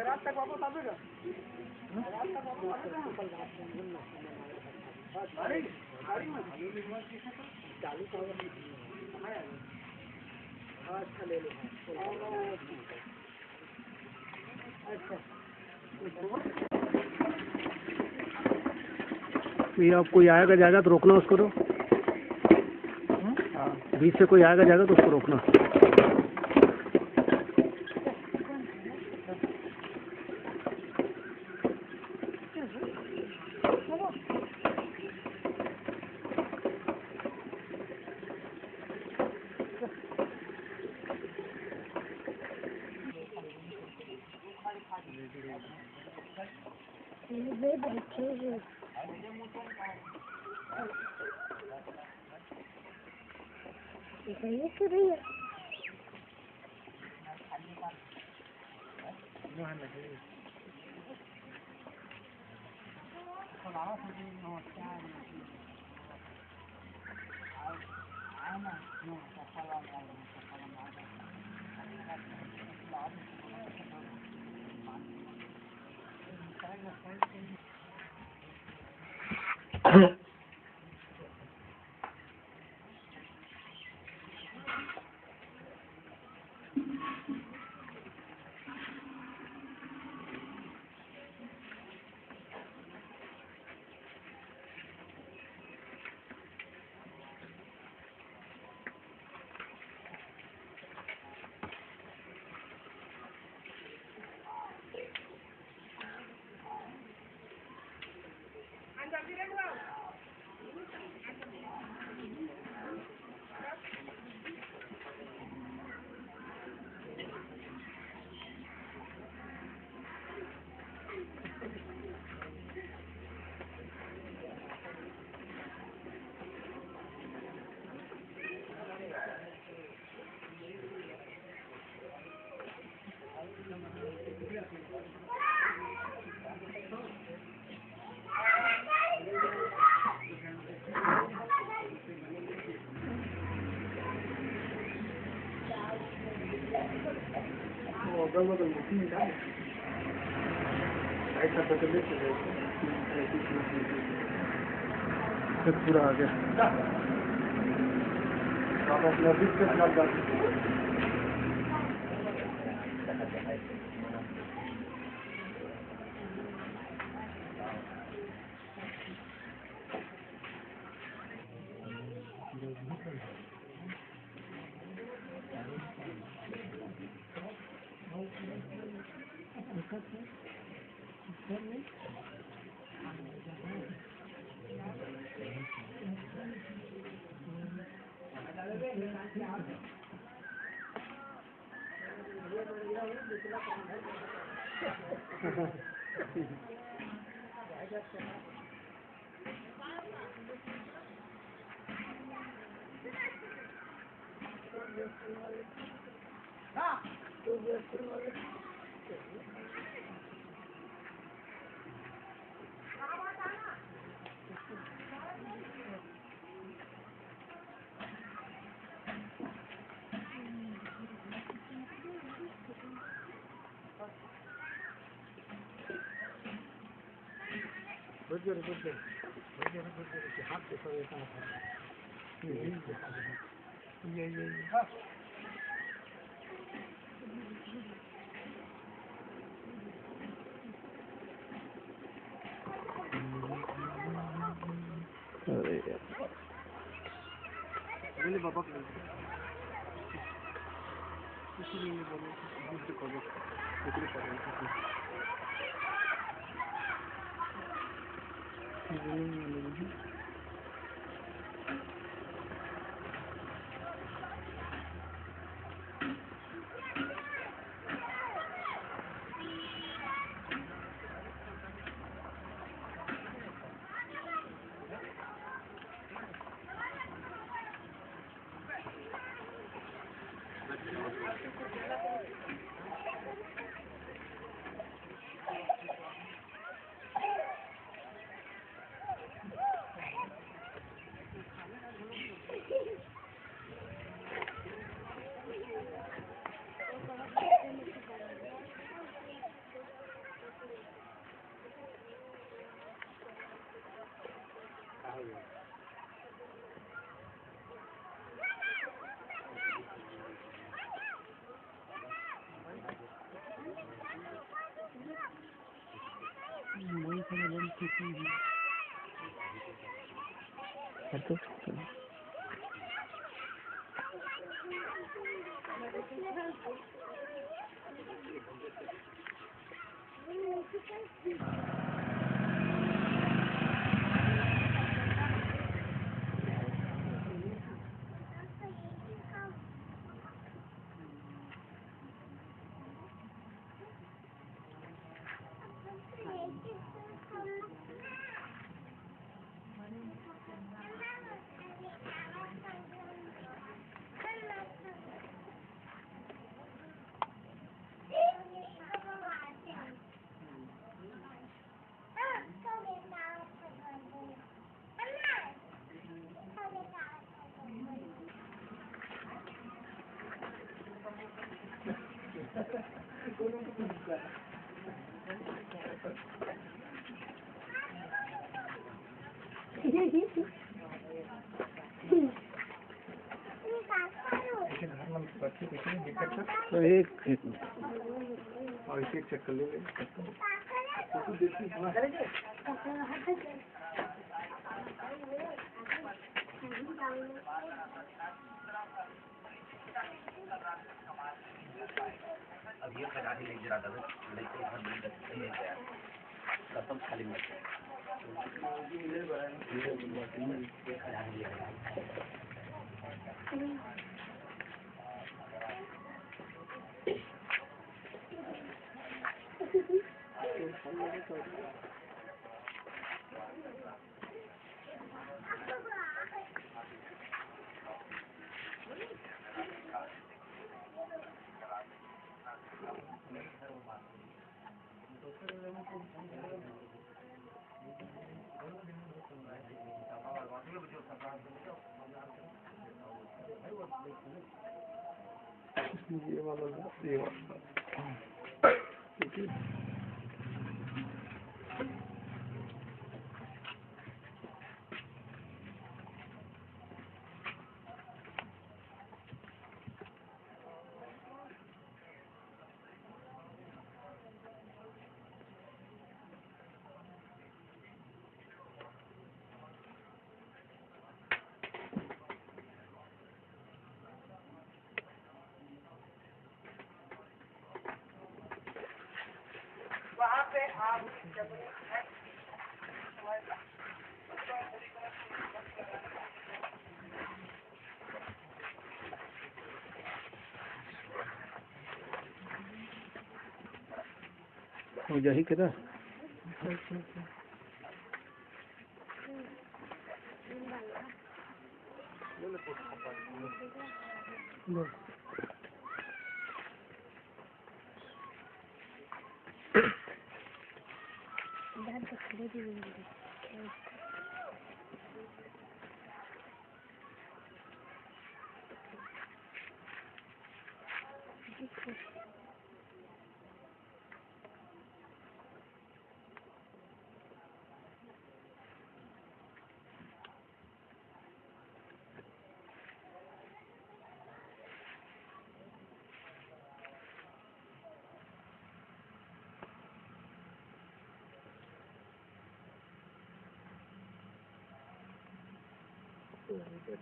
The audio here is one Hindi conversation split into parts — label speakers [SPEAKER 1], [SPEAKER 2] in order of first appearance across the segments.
[SPEAKER 1] रात तक वापस आवेगा। अच्छा ले लो।
[SPEAKER 2] ये अब कोई आएगा जाएगा तो रोकना उसको, तो बीच से कोई आएगा जाएगा तो उसको रोकना। पूरा आ गया। हाथ देखो ये बाबा इसीलिए बोलो दूसरे को तो एक
[SPEAKER 1] और इसे चेक कर ले
[SPEAKER 3] अब ये खिलाड़ी ले गिरा दे लेकिन हम नहीं गया सब खाली मत ये खिलाड़ी ले
[SPEAKER 1] ये वाला वहाँ पे आप
[SPEAKER 2] हो जाही किधर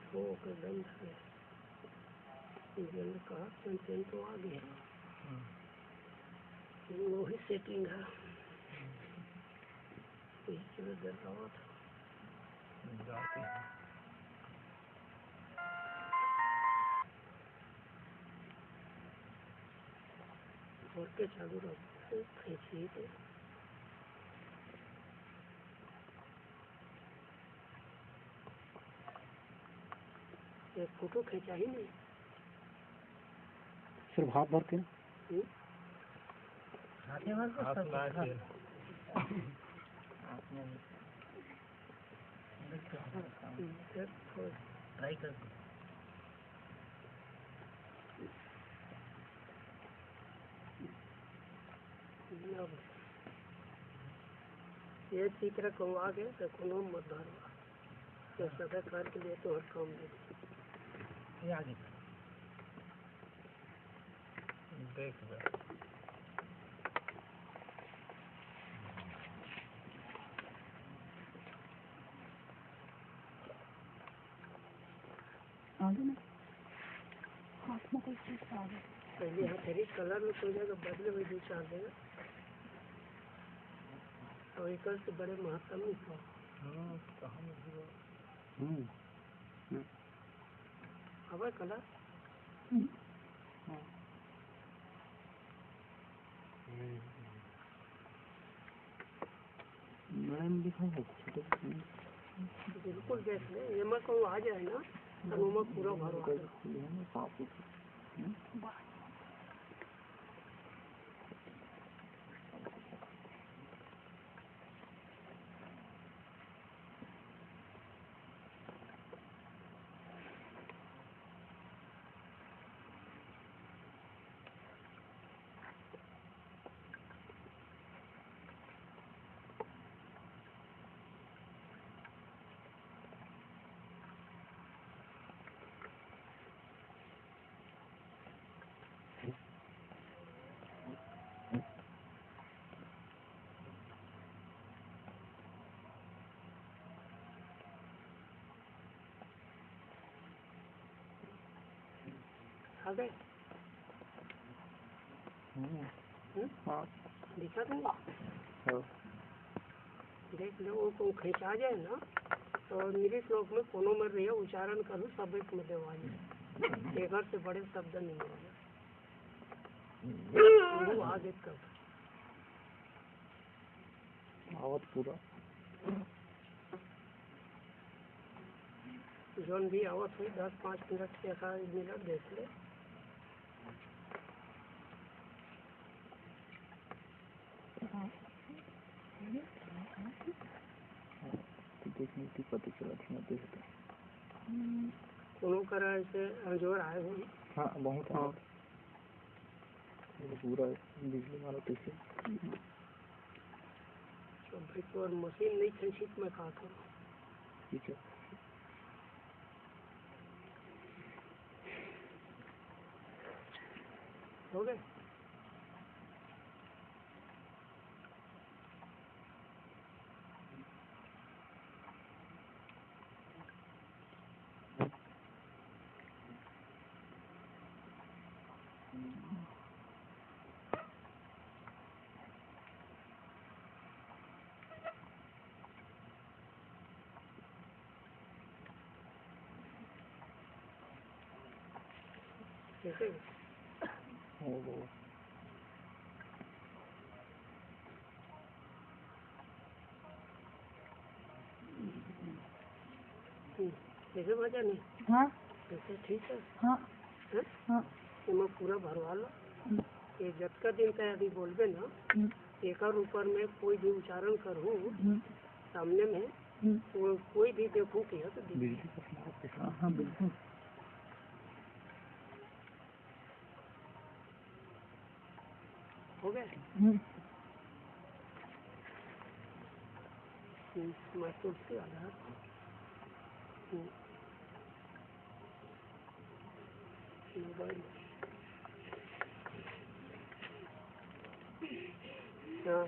[SPEAKER 2] ठोक दम से जल का कंटेंट तो आ गया वो ही सेटिंग है इसमें दर्शावा था और के चालू रखते खींची थे एक फोटो खींचा ही नहीं सिर्फ हाथ भर के
[SPEAKER 3] ट्राई कर
[SPEAKER 2] ये चित्र को आगे तो कोनो मत धरवा तो सदा कर के लिए तो हर काम दे
[SPEAKER 3] ये आगे देख
[SPEAKER 4] आगे ना हाथ में कोई चीज आ गई।
[SPEAKER 2] पहले हथेली कलर में कोई जगह बदले हुए दो चार देगा तो एक से बड़े महत्व नहीं था। अब कलर
[SPEAKER 1] मैंने लिखा है
[SPEAKER 2] बिल्कुल देख ले ये मैं कहूँ आ जाए ना तो मैं पूरा भरवा दूँ। आ गए
[SPEAKER 1] हाँ
[SPEAKER 2] दिखा तो नहीं देख लो वो खींचा जाए ना तो मेरे श्लोक में कोनो में रही उच्चारण करूँ सब एक में देवा जाए एक से बड़े शब्द नहीं होगा वो आगे कब
[SPEAKER 1] आवत पूरा
[SPEAKER 2] जोन भी आवत हुई 10-5 मिनट से 1 मिनट देख ले
[SPEAKER 1] देखने की पता चला था मैं देखता
[SPEAKER 2] कोनो करा ऐसे जोर आए हुई
[SPEAKER 1] हाँ बहुत हाँ पूरा बिजली मारा पीछे
[SPEAKER 2] तो और मशीन नहीं खींची तो मैं कहा करूँ
[SPEAKER 1] ठीक है
[SPEAKER 2] हो गए कैसे कैसे मजा नहीं
[SPEAKER 4] हाँ
[SPEAKER 2] कैसे ठीक है
[SPEAKER 4] हाँ
[SPEAKER 2] हैं?
[SPEAKER 4] हाँ
[SPEAKER 2] तो मैं पूरा भरवा लो ये जब का दिन का यदि बोलबे ना एक और ऊपर में कोई भी उच्चारण करूँ सामने में तो कोई भी देखूँ कि है तो
[SPEAKER 1] बिजली का सहारा
[SPEAKER 4] हाँ हाँ बिल्कुल
[SPEAKER 2] हो गए मैं तो उसके आधार मोबाइल हाँ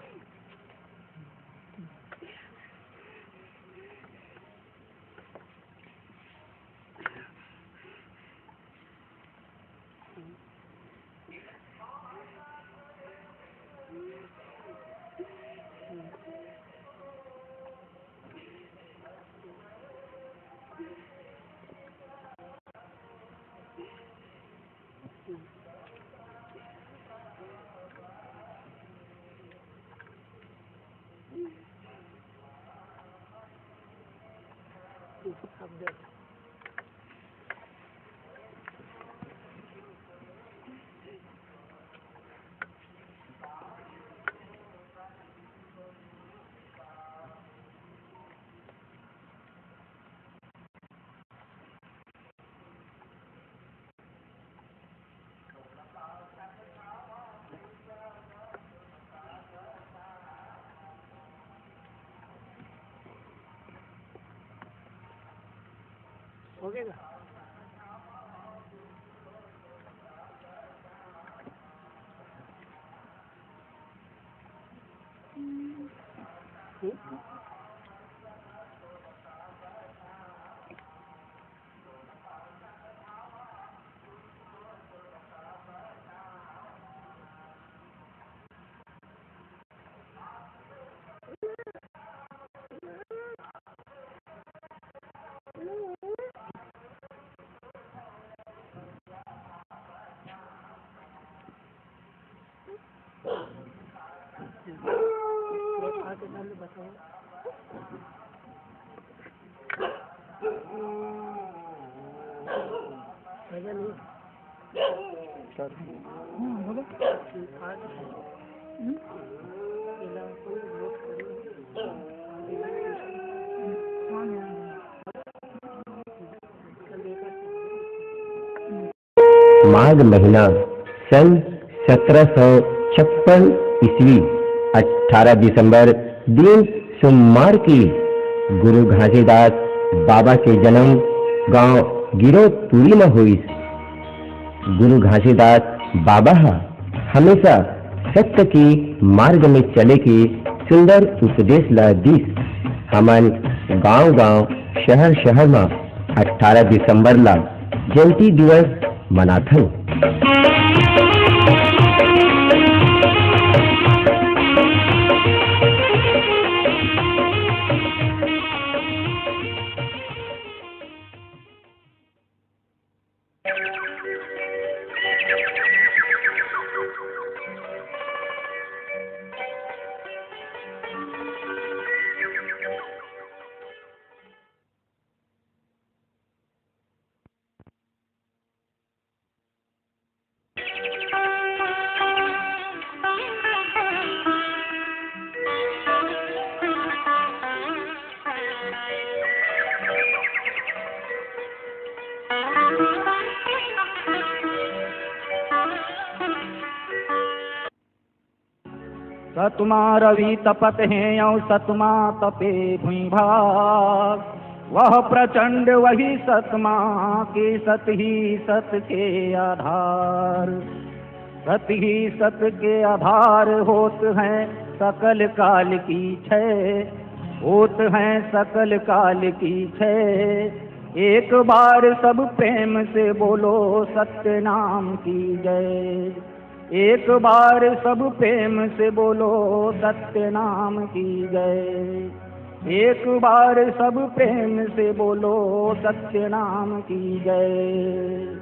[SPEAKER 2] अब देखो हो गएगा बताओ। भजन नहीं
[SPEAKER 1] बोलो।
[SPEAKER 2] आज इला कोई वोट करो
[SPEAKER 5] माघ महीना सन 1756 ईस्वी 18 दिसंबर दिन सोमवार की गुरु घासीदास बाबा के जन्म गांव गिरोपुरी में हुई। गुरु घासीदास बाबा हमेशा सत्य की मार्ग में चले की सुंदर उपदेश ला दीस। हमन गांव-गांव शहर में 18 दिसंबर ला जयंती दिवस मनाथन।
[SPEAKER 1] सतमा रवि तपत हैं और सतमा तपे भूमि भाग, वह प्रचंड वही सतमा के सत ही सत के आधार। सत ही सत के आधार होत हैं सकल काल की छय, होत हैं सकल काल की छय। एक बार सब प्रेम से बोलो सत्य नाम की जय। एक बार सब प्रेम से बोलो सत्य नाम की जय। एक बार सब प्रेम से बोलो सत्य नाम की जय।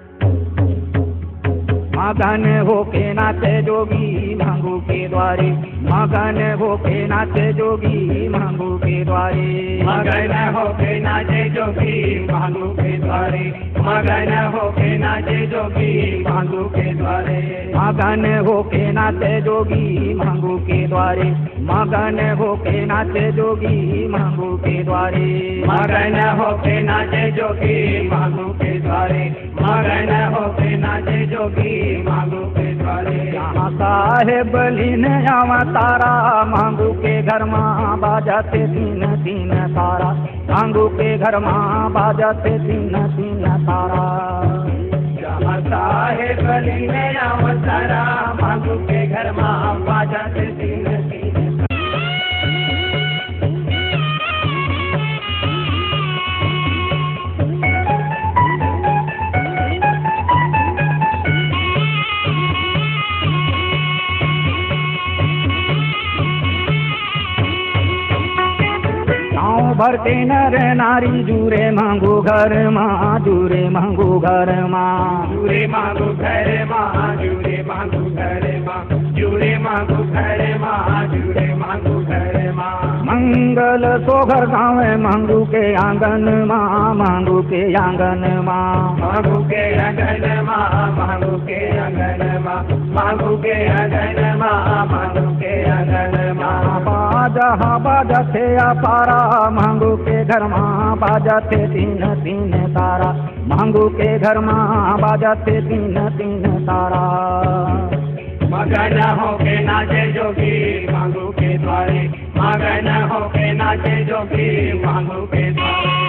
[SPEAKER 1] मगन होके नाचे जोगी मांगू के द्वारे, मगन होके नाचे जोगी मांगू के द्वारे।
[SPEAKER 6] मगन होके नाचे जोगी मांगू के द्वारे, मगन होके नाचे जोगी मांगू के द्वारे।
[SPEAKER 1] मगन होके नाचे जोगी मांगू के द्वारे, मगन होके नाचे जोगी मांगू के द्वारे।
[SPEAKER 6] मगन होके नाचे जोगी मांगू के द्वारे, मगन होके नाचे जोगी मांगू के द्वारे।
[SPEAKER 1] यहाँ साहेब लीन अवतारा मांगू के घर माँ बाजाते तीन तीन तारा, मांगू के घर माँ बाजाते तीन तीन तारा।
[SPEAKER 6] यहाँ साहेब लीन अवतारा मांगू के घर माँ बाजाते तीन तीन।
[SPEAKER 1] भर के नर नारी जूरे मांगू घर माँ, जूरे मांगू घर माँ।
[SPEAKER 6] जूरे मांगू घर माँ, जूरे मांगू घर माँ, जूरे मांगू घर माँ, जूरे मांगू घर माँ।
[SPEAKER 1] मंगल सोघर गाँव मांगू के आंगन माँ, मांगू के आंगन माँ।
[SPEAKER 6] मांगू के आंगन माँ, मांगू के आंगन माँ, मांगू के आंगन माँ, मांगू के आंगन माँ।
[SPEAKER 1] बाजा बाजा थे अपारा मांगू के घर माँ बाजाते तीन तीन तारा, मांगू के घर माँ बाजाते तीन तीन तारा।
[SPEAKER 6] मगन होके नाचे जोगी मांगू के द्वारे, मगन होके नाचे जोगी मांगू के द्वारे।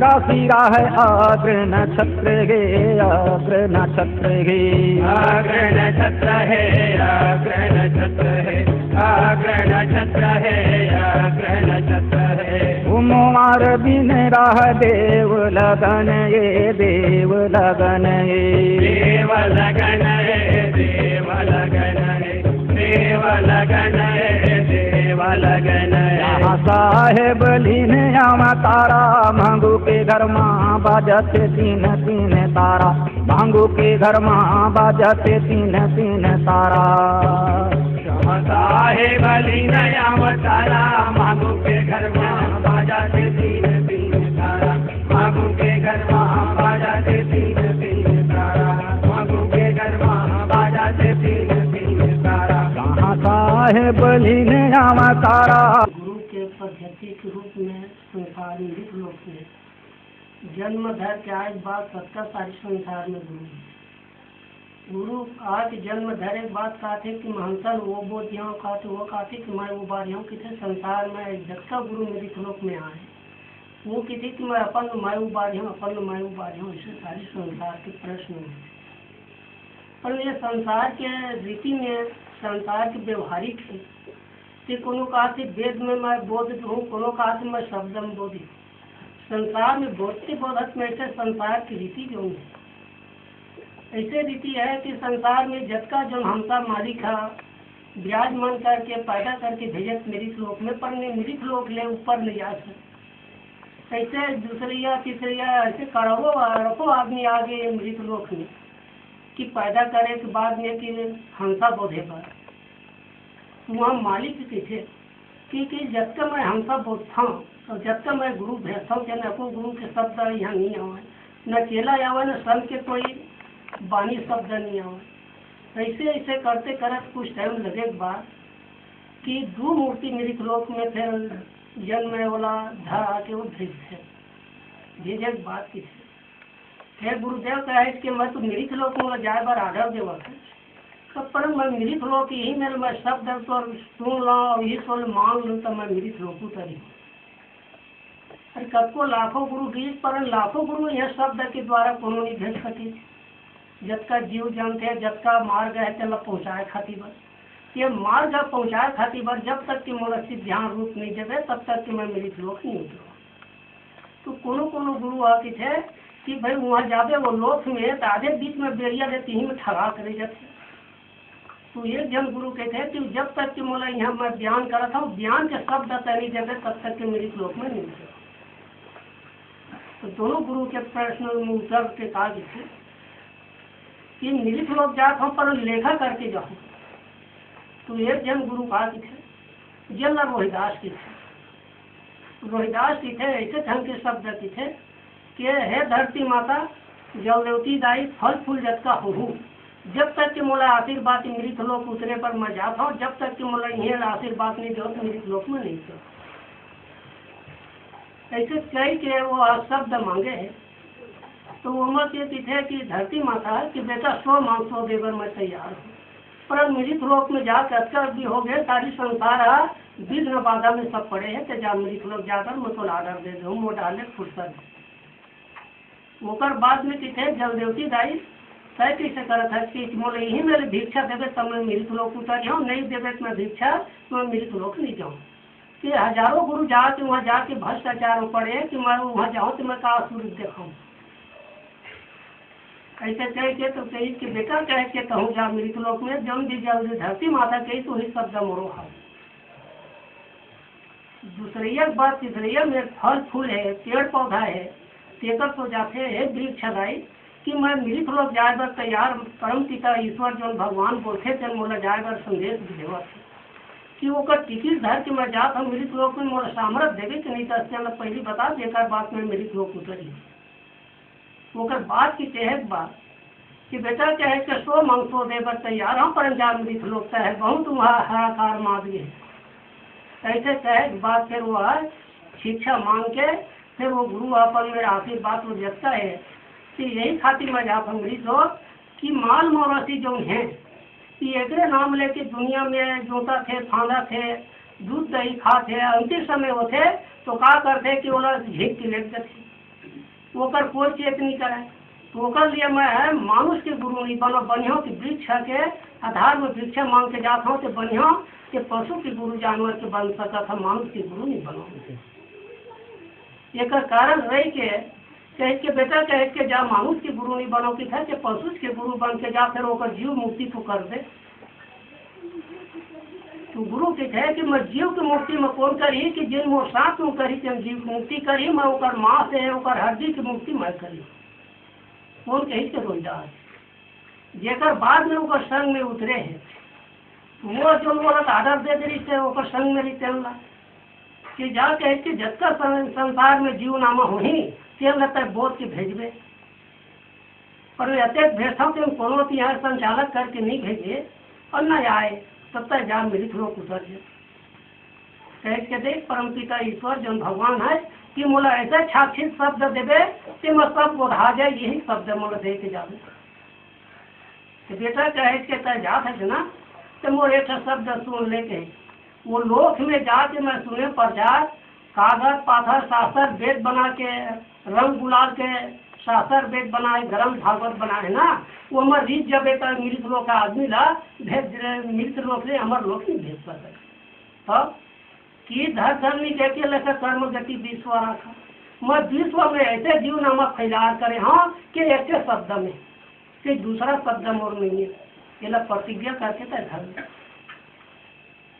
[SPEAKER 1] राशिरा है अग्र नक्षत्र गे, अग्र नक्षत्र गे।
[SPEAKER 6] अग्र नक्षत्र है, अग्र नक्षत्र है, अग्र नक्षत्र है, अग्र नक्षत्र है।
[SPEAKER 1] कुमार बिन राह देव लगन ये, देव लगन ये।
[SPEAKER 6] देव लगन है, देव लगन है, देव लगन है, देव लगन है।
[SPEAKER 1] यहाँ साहेब लीन यहाँ तारा, भांगू के घर माँ बाजते तीन तीन तारा, भांगू के घर माँ बाजते तीन तीन तारा।
[SPEAKER 6] साहेब लीन यहाँ तारा, मांगू के घर माँ बाजाते तीन तीन तारा, मांगू के घर माँ बाजाते तीन तीन तारा, मांगू के घर माँ बाजाते तीन तीन तारा।
[SPEAKER 1] यहाँ साहेब लीन यहाँ तारा।
[SPEAKER 2] गुरु के पद्धति के रूप में संसार मृत लोक में जन्म धर के आज बात सबका सारी संसार में गुरु आज जन्म धर एक बात कहते कि महंतन वो बोध यहाँ कहते वो कहते कि मैं वो बार यहाँ कितने संसार में जगता गुरु मृत लोक में आए वो कहते कि मैं अपन मैं वो बार यहाँ अपन मैं वो बार यहाँ, ऐसे सारी संसार के प्रश्न हैं। पर ये संसार के रीति में संसार के व्यवहारिक है कि कोनो कहते वेद में मैं बोध हूँ, कोनो कहते मैं शब्द में बोधी। संसार में बोधते बोधक में ऐसे संसार की रीति जो है ऐसे रीति है कि संसार में जटका जो हमसा मालिक है विराजमान करके पैदा करके भेजत मृत लोक में, पर ने मृत लोक ले ऊपर ले जा सकते। ऐसे दूसरिया तीसरिया ऐसे करोड़ों अरबों आदमी आगे मृत लोक में कि पैदा करे के बाद में कि हंसा बोधे पर वहाँ मालिक किसे कि जब तक मैं हंसा बोधता हूँ और जब तक मैं गुरु भेजता हूँ न को गुरु के शब्द यहाँ नहीं आवे, न चेला आवे, न संत के कोई बानी शब्द नहीं आवे। ऐसे ऐसे करते करते कुछ टाइम लगे बाद कि दो मूर्ति मृत लोक में फिर जन्म वाला धर आके वो भेजे बात की फिर गुरुदेव कहे कि मैं तो मृत लोक में जाए बार आर्डर देवा है, पर मैं मृत लोक यही मेरे मैं शब्द तो सुन ला और यही सोल मान लूँ तो मैं मृत लोक उतरी। अरे कब को लाखों गुरु बीज पर लाखों गुरु यह शब्द के द्वारा कोनो नहीं भेज सके। जब का जीव जानते हैं जब का मार्ग है चल पहुँचाए खाती बस ये मार्ग पहुँचाए खाती बस जब तक कि मोला ध्यान रूप नहीं देवे तब तक कि मैं मृत लोक नहीं उतरू। तो कोनो कोनो गुरु आके थे कि भाई वहाँ जावे वो लोक में तो आधे बीच में बेरिया देती ही में ठगा करे जाते। तो एक जन गुरु कहते हैं कि जब तक कि मोला यहाँ मैं बयान करा था बयान के शब्द नहीं देवे तब तक कि मृत लोक में नहीं उतरू। तो दोनों गुरु के प्रश्न में उत्तर के कहा थे कि मृत लोग जात हूँ पर लेखा करके जाऊँ। तो एक जन गुरु कहा कि थे जन रोहिदास की थे, रोहिदास की थे ऐसे ढंग के शब्द की थे कि हे धरती माता जलदेवती दाई फल फूल जटका हो जब तक कि मोला आशीर्वाद मृत लोक उतरे पर मैं जाता हूँ, जब तक कि मोला यही आशीर्वाद नहीं दो तो मृत लोक में नहीं दो। ऐसे कई के वो शब्द मांगे है। तो वो मत ये थे कि धरती माता है कि बेटा 100 मांग 100 देवर मैं तैयार हूँ, पर मृत लोक में जाकर अच्छा भी हो गए सारी संसार विघ्न बाधा में सब पड़े हैं तो जा मृत लोग जाकर मुझको आर्डर दे दो वो डाले फुर्सत। ओकर बाद में किथे जलदेवती दाई तय कैसे करत है कि मोले यही मेरे भिक्षा देवे तब मैं मृत लोक उतर जाऊँ, नहीं देवे तो मैं भिक्षा तो मैं मृत लोक नहीं जाऊँ। कि हजारों गुरु जाके वहाँ जाके भ्रष्टाचार पड़े कि मैं वहाँ जाऊँ तो मैं कहा सूर्य देखाऊँ। ऐसे कह के तो कही कि बेटा कह के कहूँ जा मृत लोक में जम दी जल्दी धरती माता कही तो ही शब्द मोरो है। दूसरिया बात तीसरिया में फल फूल है पेड़ पौधा है तेकर तो जाते है वृक्ष दाई कि मैं मृत लोक जाए बर तैयार परम पिता ईश्वर जो भगवान बोलते थे मोला जाए बर संदेश भेजा कि वो टिकट धर के मैं जाता हूँ मृत लोक में मोला सामर्थ देवे कि नहीं तो पहली बता देकर बात में मृत लोक उतरी। ओकर बात की चहक बात कि बेटा कहे कि 100 मांग 100 देवर तैयार हम पर अंजाम मृत लोक है बहुत वहाँ हाहाकार मादी है। ऐसे कहे बात फिर वो शिक्षा मांग के फिर वो गुरु अपन मेरे आशीर्वाद वो जगता है कि यही खातिर मैं जाता हूँ मृत लोक कि माल मौरासी जो हैं कि एक नाम लेके दुनिया में जोता थे फांदा थे दूध दही खाते अंतिम समय वो थे तो क्या करते कि वो झीक के लेते थे वो कर कोई चेत नहीं कराए तो ओकर लिए मैं मानुष के गुरु नहीं बनो, बढ़िया के वृक्ष के आधार में वृक्ष मांग के जाता हूँ, तो बढ़िया के पशु के गुरु जानवर के बन सकता था, मानुष के गुरु नहीं बनो। एक कारण रही के कह के बेटा कह के जा मानुष के गुरु नहीं बनो कि था कि पशु के गुरु बन के जा, फिर ओकर जीव मुक्ति तो कर दे। तो गुरु के कहे कि मैं जीव की मुक्ति में कौन करी कि जिन मोर साथ में करी कि जीव की मुक्ति करी, मैं ओकर माँ से ओकर हड्डी की मुक्ति मैं करी। कौन कही के रोजगार जेकर बाद में ओकर संग में उतरे है, वो जो औरत आदर दे दे रही ओकर संग में रिते कि जा कहे कि जतका संसार में जीव नामा हो ही तेल लगता है बोध के भेजबे, पर वे अत्यंत भेजता हूँ कि कोनो यहाँ संचालक करके नहीं भेजे और न आए तब तक जा मेरी लोग उतर जाए। कह के देख परम पिता ईश्वर जो भगवान है कि मोला ऐसा छाक्षित शब्द देवे कि मैं सब बोधा जाए, यही शब्द मोला दे के जावे। तो बेटा कहे के तय जात है ना, तो मोर एक शब्द सुन लेके वो लोक में जाके मैं सुने प्रचार, कागज पाथर शास्त्र वेद बना के रंग गुलाल के शास्त्र वेद बनाए, ग्रंथ भागवत बनाए ना, वो हमारे रीत जब एक मृत लोक का आदमी ला भेज मृत लोक से अमर लोक नहीं भेज पाते। तब कि धर धर्मी कहके लेकर कर्म गति विश्व रखा, मैं विश्व में ऐसे जीव नामा फैलार करे हाँ कि एक शब्द में कि दूसरा शब्द मोर नहीं है, ये प्रतिज्ञा करके तय धर्म।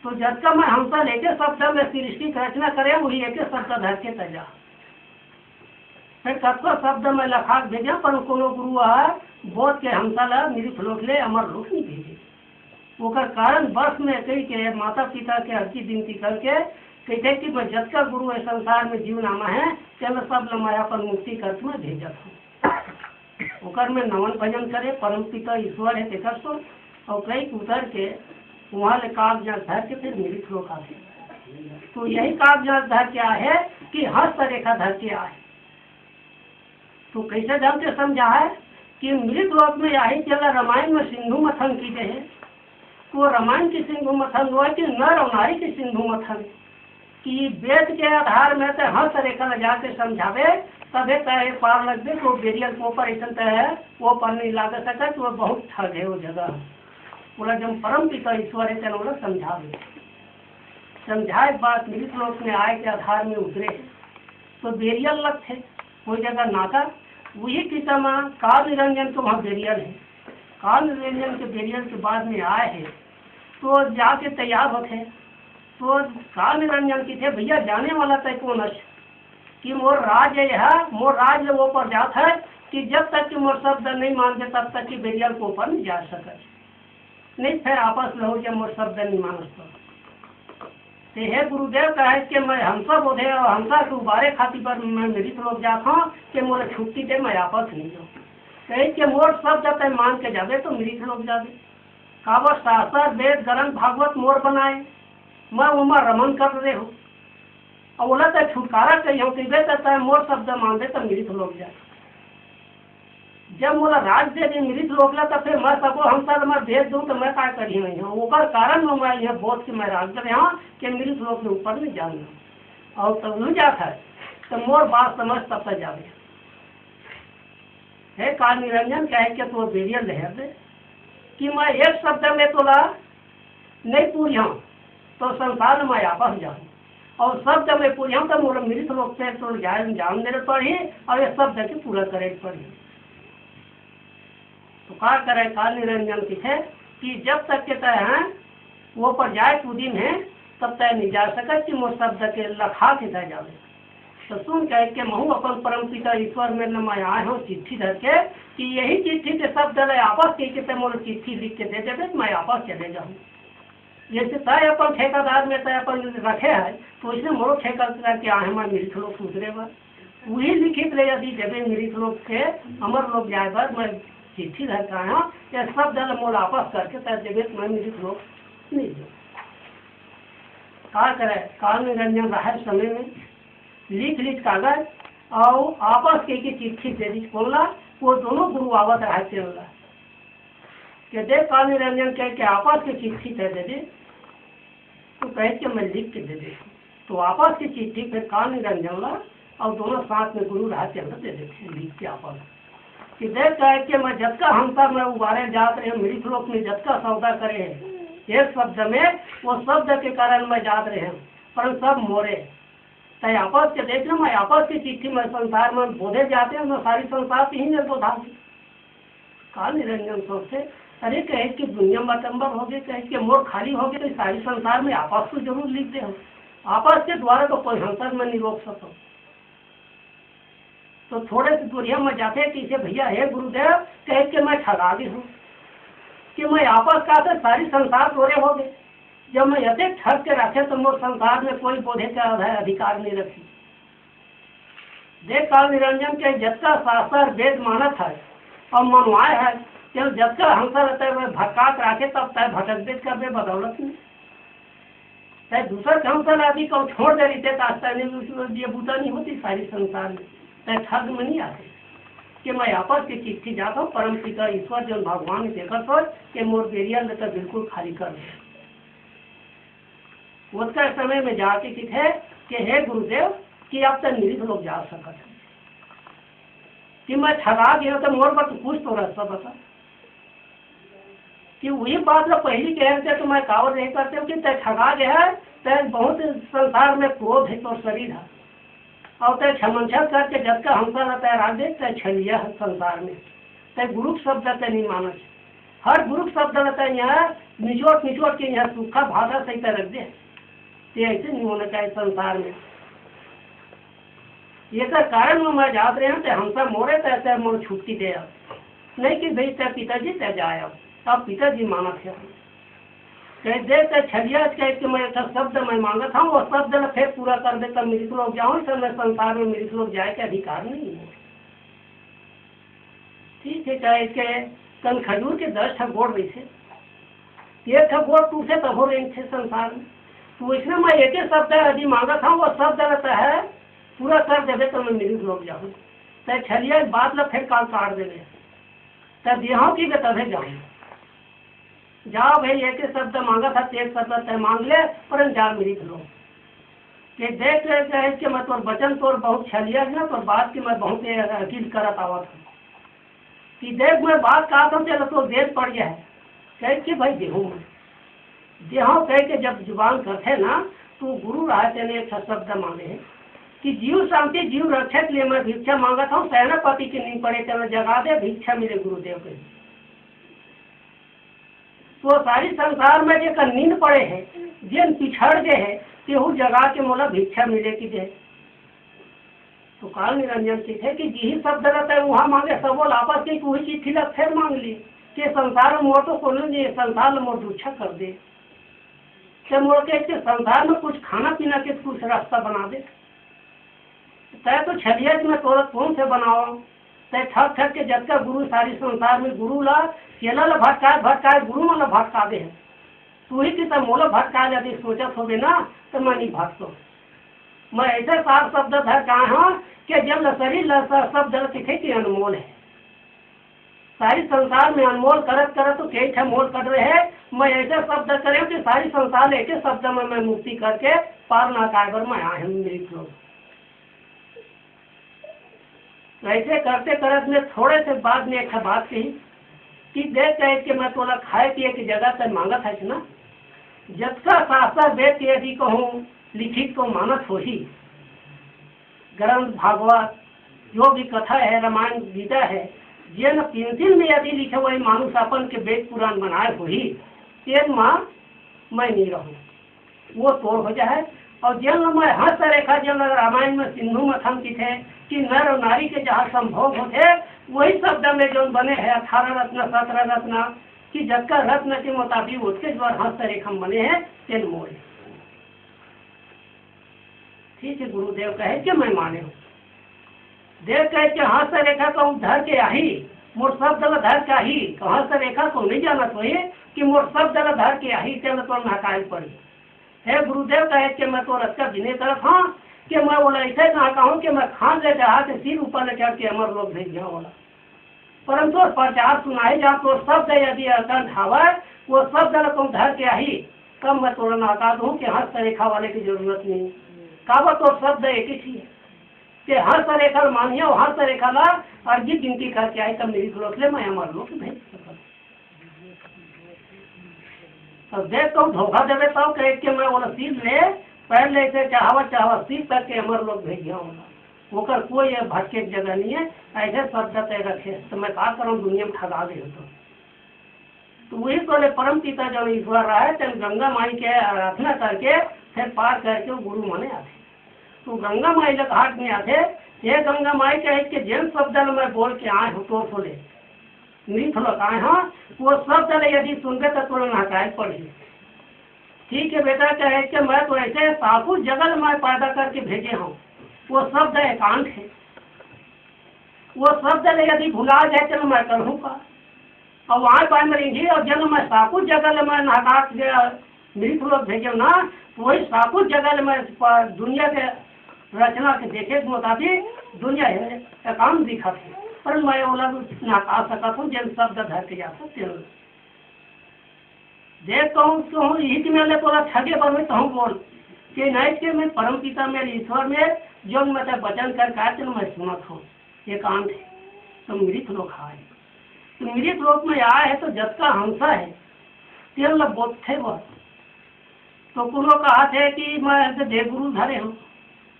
[SPEAKER 2] तो जब का मैं हमसा लेके शब्द में सृष्टि रचना करे वही एक शब्द धर के तजा, फिर कतको शब्द में लखा भेजा पर कोनो गुरु है बोध के हमसा ला मृत लोक ले अमर लोक नहीं भेजे। ओकर कारण वर्ष में कई के माता पिता के हर की विनती करके कहते कि मैं जत का गुरु है संसार में जीव नामा है चल सब लमाया पर मुक्ति करके मैं भेजा था। ओकर में नवन भजन करे परम पिता ईश्वर है तेकर सो और कई उतर के वहाँ ले कागजात धर के फिर मृत लोक आते। तो यही कागजात धर के आए कि हस्त रेखा धर के आए। तो कैसे ढंग से समझा है कि मृत लोक में यही चला रामायण में सिंधु मथन की है, तो रामायण की सिंधु मथन हुआ कि नर और नारी की सिंधु मथन, कि वेद के आधार में तो हस्त रेखा लगा के समझावे तबे तय पार लगते। तो बेरियल को ऑपरेशन तय वो पर नहीं लाग सका, तो वो बहुत ठग है वो जगह। बोला जब परम पिता ईश्वर है तेना बोला समझावे, समझाए बात मृत लोक में आए के आधार में उतरे। तो बेरियल लग थे कोई जगह नाका, वही पिता माँ काल निरंजन तो वहाँ बेरियल है। काल निरंजन के बेरियल के बाद में आए हैं तो जाके तैयार होते। तो काल निरंजन की थे भैया जाने वाला तय कौन है कि मोर राज है, मोर राज वो पर जाता है कि जब तक कि मोर शब्द नहीं मानते तब तक कि बेरियल को ऊपर नहीं जा सके, नहीं फिर आपस में हो जब मोर शब्द नहीं मानस तो हे गुरुदेव कहे कि मैं हमसा बोधे और हमसा के उबारे खातिर पर मैं मृत लोग जाता हूँ कि मोरे छुट्टी दे मैं आपस नहीं जाऊँ। कहे कि मोर शब्द तय मान के जावे तो मृत लोग जावे। कावर शास्त्र वेद ग्रंथ भागवत मोर बनाए, मैं उमर रमन कर रहे हो और बोला तय छुटकारा कही कि तय मोर शब्द मान दे तो मृत लोग जाए। जब मोला राज दे दी मृत लोग ला तो फिर मैं सबको हमसा मैं भेज दूँ तो मैं क्या करी नहीं हूँ। ओकर कारण मैं यह बोध के मैं राज दे रहा हूँ कि मृत लोग के ऊपर नहीं जाना और तब नहीं जाता है तो मोर बात समझ तब तक जावे। है काल निरंजन कहे के तो बेरियल लहर दे कि मैं एक शब्द में तोला नहीं पूछा तो संसार में मैं आपस जाऊँ और शब्द में पूछा तो मोर मृत लोग से तो जान देने पड़ी और ये शब्द की पूरा करे पड़ी। तो क्या करे काल निरंजन की है कि जब तक के तय हैं वो पर जाए तो दिन है तब तय नहीं जा सका कि वो शब्द के लखा के तय जावे। तो सुन कह के महू अपन परम पिता ईश्वर में न मैं आए हूँ चिट्ठी धर के कि यही चिट्ठी के शब्द ले आपस के मोर चिट्ठी लिख के दे देवे मैं आपस चले जाऊँ। जैसे तय अपन ठेकादार में तय अपन रखे है तो इसलिए मोरो ठेका करके आए मैं मृत लोग सुधरे बा वही लिखित ले यदि देवे मृत लोग के अमर लोग जाए बार मैं चिट्ठी धर के आया या सब दल मोल आपस करके तय देवे मैं मृत लोग नहीं दो। क्या करे काल निरंजन रहे समय में लिख कागज और आपस के चिट्ठी दे दी बोला वो दोनों गुरु आवत रहे चला के दे काल निरंजन कह के आपस की चिट्ठी दे दे तो कह के मैं लिख के दे दे। तो आपस की चिट्ठी फिर काल निरंजन ला और दोनों साथ में गुरु रहा चल दे देते लिख के आपस कि देख कहे कि मैं जतका हमसा में उबारे जात रहे मृत लोक में जतका सौदा करे है एक शब्द में वो शब्द के कारण मैं जात रहे हैं पर सब मोरे तय आपस के देख लो मैं आपस की चिट्ठी में संसार में बोधे जाते हैं मैं सारी संसार की ही निर्बोधा हूँ। काल निरंजन सोचते अरे कहे कि दुनिया मतंबर हो गए कहे कि मोर खाली हो गए तो सारी संसार में आपस को जरूर लिख दे हम आपस के द्वारा तो कोई हंसर में नहीं रोक सको। तो थोड़े से दूरिया में जाते कि इसे भैया हे गुरुदेव कहे कि मैं ठगा भी हूँ कि मैं आपस का तो सारी संसार तोड़े हो गए जब मैं यथे ठग के रखे तो मोर संसार में कोई बोधे का अधिकार नहीं रखी। देख काल निरंजन के जतका शास्त्र वेद मानत है और मनवाए है जब जतका हंसा रहता है वह भटकात रखे तब तय भटक देख कर बे बदौलत में चाहे दूसरा हंसल आदि को छोड़ दे रही थे ये बूता नहीं होती सारी संसार में चाहे ठग में नहीं आते कि मैं आपस की चिट्ठी जाता हूँ परम पिता ईश्वर जो भगवान देखा सोच कि मोर बेरिया लेकर बिल्कुल खाली कर दे। उसका समय में जाके किथे कि हे गुरुदेव कि अब तक निरित लोग जा सकते कि मैं ठगा गया तो मोर पर कुछ तो रास्ता बता कि वही बात जो पहली कह रहे तो मैं कावर नहीं करते हो कि तय ठगा गया है तय बहुत संसार में क्रोध है तो शरीर है और तय क्षमंछा करके जब का हमसा रहता है राधे तय छलिया है संसार में तय गुरु शब्द तय नहीं माना हर गुरु शब्द रहता है यहाँ निचोट निचोट के यहाँ सूखा भाषा सही तरह रख दे ऐसे नहीं होना चाहिए संसार में। ये तो कारण में मैं जात रहे हैं तो हमसा मोरे तय मोर छुट्टी दे नहीं कि भाई तय पिताजी तय जाए अब पिताजी माना थे कह दे तय छलिया कह के मैं एक शब्द मैं मांगा था वो शब्द फिर पूरा कर दे तब मृत लोग जाऊँ तो मैं संसार में मृत लोग जाए के अधिकार नहीं है। ठीक है कहे के कल खजूर के 10 ठा गोड़ रही थे एक ठा गोड़ टूटे तब हो रही थे संसार में तो इसमें मैं एक ही शब्द यदि मांगा था वो शब्द रहता है पूरा कर देवे तो मैं मृत लोग जाऊँ तय छलिया बात ला फिर काल काट देवे तब यहाँ की तभी जाऊँ जाओ भाई एक शब्द मांगा था तेज शब्द तय मांग ले पर जा मृत लोग कि देख रहे कि मैं तोर वचन तोर बहुत छलिया ना तो बात की मैं बहुत अकील करत आवा था कि देख मैं बात कहा था चलो तो देर पड़ गया है कह के भाई देहूँ मैं देहा कह के जब जुबान करते ना तो गुरु रहा तेने एक शब्द मांगे हैं कि जीव शांति जीव रक्षा के लिए मैं भिक्षा मांगा था सेनापति की नहीं पड़े तेना जगा दे भिक्षा मिले गुरुदेव के तो सारी संसार में जो नींद पड़े है जिन पिछड़ गए है तेहू जगा के मोला भिक्षा मिले की दे तो काल निरंजन की थे कि जी शब्द रहता है वहाँ मांगे सब बोल आपस की वही चिट्ठी लग फिर मांग ली कि संसार में मोर तो को नहीं संसार में मोर दूछा कर दे मोड़ के संसार में कुछ खाना पीना के कुछ रास्ता बना दे तय तो छलिया में तोरत कौन से बनाओ तय ठग ठग के जब का गुरु सारी संसार में गुरु ला केला ला भटकाए गुरु मला भटका दे तू ही की तब मोला भटका यदि सोचत हो ना तो मैं नहीं भटको मैं ऐसे सार शब्द था कहा हाँ कि जब शरीर शब्द किथे की अनमोल है सारी संसार में अनमोल करत करत तो कई ठे मोल कर रहे हैं मैं ऐसे शब्द करे कि सारी संसार एक शब्द में मैं मुक्ति करके पार ना कायबर में आए मृत लोग ऐसे करते करत में थोड़े से बाद में एक बात कही कि देख कहे कि मैं तोला खाए पिए की जगह से मांगा था ना जबका शास्त्र वेद यदि कहूँ लिखित को मानस हो ही ग्रंथ भागवत जो भी कथा है रामायण गीता है जिन पेंसिल में यदि लिखे हुए मानुष अपन के वेद पुराण बनाए हो ही तेन माँ मैं नहीं रहूँ वो तोड़ हो जाए और जल मैं हंस रेखा जल रामायण में सिंधु मथन की थे कि नर और नारी के जहाँ संभोग होते वही शब्द में जो बने हैं 18 रत्न 17 रत्न कि जबका रत्न के मुताबिक उसके द्वारा हंस रेखा बने हैं तेन मोड़े ठीक है गुरुदेव कहे कि मैं माने हूँ देव कहे कि हंस रेखा को धर के आई मोर शब्द धर के आई हंस रेखा को नहीं जाना तो ये कि मोर शब्द धर के आई तेल तो नकाल पड़ी है गुरुदेव कहे कि मैं तो रस्ता बिने तरफ हाँ कि मैं बोला ऐसे कहा कहूँ कि मैं खान ले चाहा के सिर ऊपर ले चढ़ के अमर लोग भेज गया बोला परंतु प्रचार सुनाई जा तो शब्द यदि अकंठ हवा वो शब्द को धर के आई तब मैं तोड़ा नाका दूँ कि हंस रेखा वाले की जरूरत नहीं काबा तो शब्द एक ही है कि हर तरह का मानिए और हर तरह का ला और जी गिनती करके आए तब मेरी लोग ले मैं हमारे लोग भेज सकता तो देख तो धोखा देवे तो कह के मैं वो सीध ले पहले से चाहवा सीध करके हमारे लोग भेजिया होकर कोई भटके जगह नहीं है। ऐसे शब्द तय रखे तो मैं क्या करूँ दुनिया में ठगा दे तो वही तो परम पिता जब ईश्वर रहा है तब गंगा माई के आराधना करके फिर पार करके वो गुरु माने आते तो गंगा माई जब घाट में आते ये गंगा माई कहे कि जिन शब्द मैं बोल के आए हूँ तो बोले नृत्य लोग आए हाँ वो शब्द यदि सुनते तो तुरंत हटाए पड़े। ठीक है बेटा कहे कि मैं तो ऐसे साकुर जगल मैं पैदा करके भेजे हूँ वो शब्द एकांत है वो शब्द यदि भुला जाए चलो मैं करूँगा और वहाँ पर मरेंगे और जब मैं साकुर जगल में नागात मृत लोग भेजे ना तो वही साकुर जगल में दुनिया के रचना के देखे के मुताबिक दुनिया है एकांत दिखा थे पर मैं वो नहा सका हूँ जन शब्द धर के जा सकते देख कहूँ तो हित में ले थोड़ा ठगे पर मैं कहूँ बोल कि नहीं कि मैं परम पिता मेरे ईश्वर में जो मतलब वचन कर चलो मैं सुनत हूँ एकांत है तो मृत लोग आए तो मृत लोक में आए है तो जब का हंसा है तेल बोध थे वह तो कुनो कहा थे कि मैं देवगुरु धरे हूँ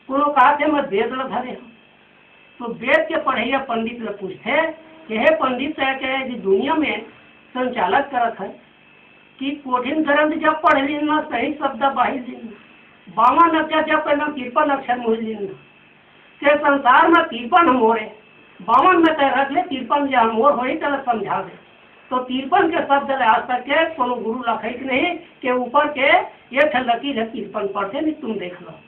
[SPEAKER 2] कुनो कहा थे मैं वेद धरे हूँ तो वेद के पढ़ैया पंडित लोग पूछते कि हे पंडित है कि दुनिया में संचालक करत है कि कठिन ग्रंथ जब पढ़ लेना सही शब्द बाही लेना बावन अक्षर जब पहले 53 अक्षर मुझ लेना के संसार में 53 मोरे 52 में तय रख ले 53 जो मोर हो चल समझा दे तो 53 के शब्द आज तक के कोनो गुरु लखे नहीं के ऊपर के एक लकीर है 53 पढ़ते नहीं तुम देख लो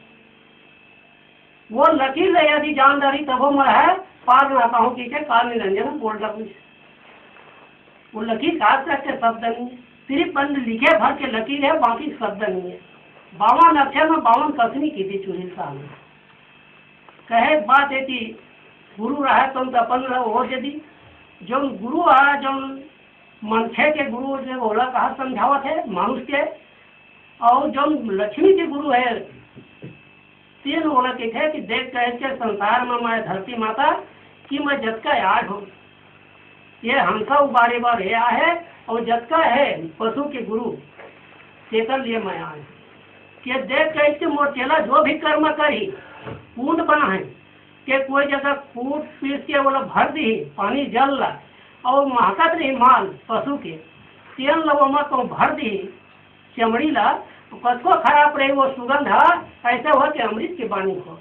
[SPEAKER 2] वो लकीर यदि जानदारी तब मैं है पार रहता हूँ कि काल निरंजन बोल रहा हूँ वो लकीर आज तक के शब्द नहीं है सिर्फ बंद लिखे भर के लकीर है बाकी शब्द नहीं है 52 अक्षर में 52 कसनी की थी चूहिल साहब ने कहे बात है कि गुरु रहा तो अपन हो यदि जो गुरु है जो मनखे के गुरु जो बोला कहा समझावत है मानुष के और जो लक्ष्मी के गुरु है तीन बोला के थे कि देख कहे के संसार में मैं धरती माता कि मैं जत का याद हूँ ये हंसा उबारे बार है और जत का है पशु के गुरु चेतन लिए मैं आए कि देख कहे के मोचेला जो भी कर्म करी कूद बना है कि कोई जगह कूद पीस के बोला भर दी पानी जल ला और महकत रही माल पशु के तेल लवो मत तो भर दी चमड़ी ला तो कसको खराब रही वो सुगंध ऐसा हुआ कि अमृत की बाणी हो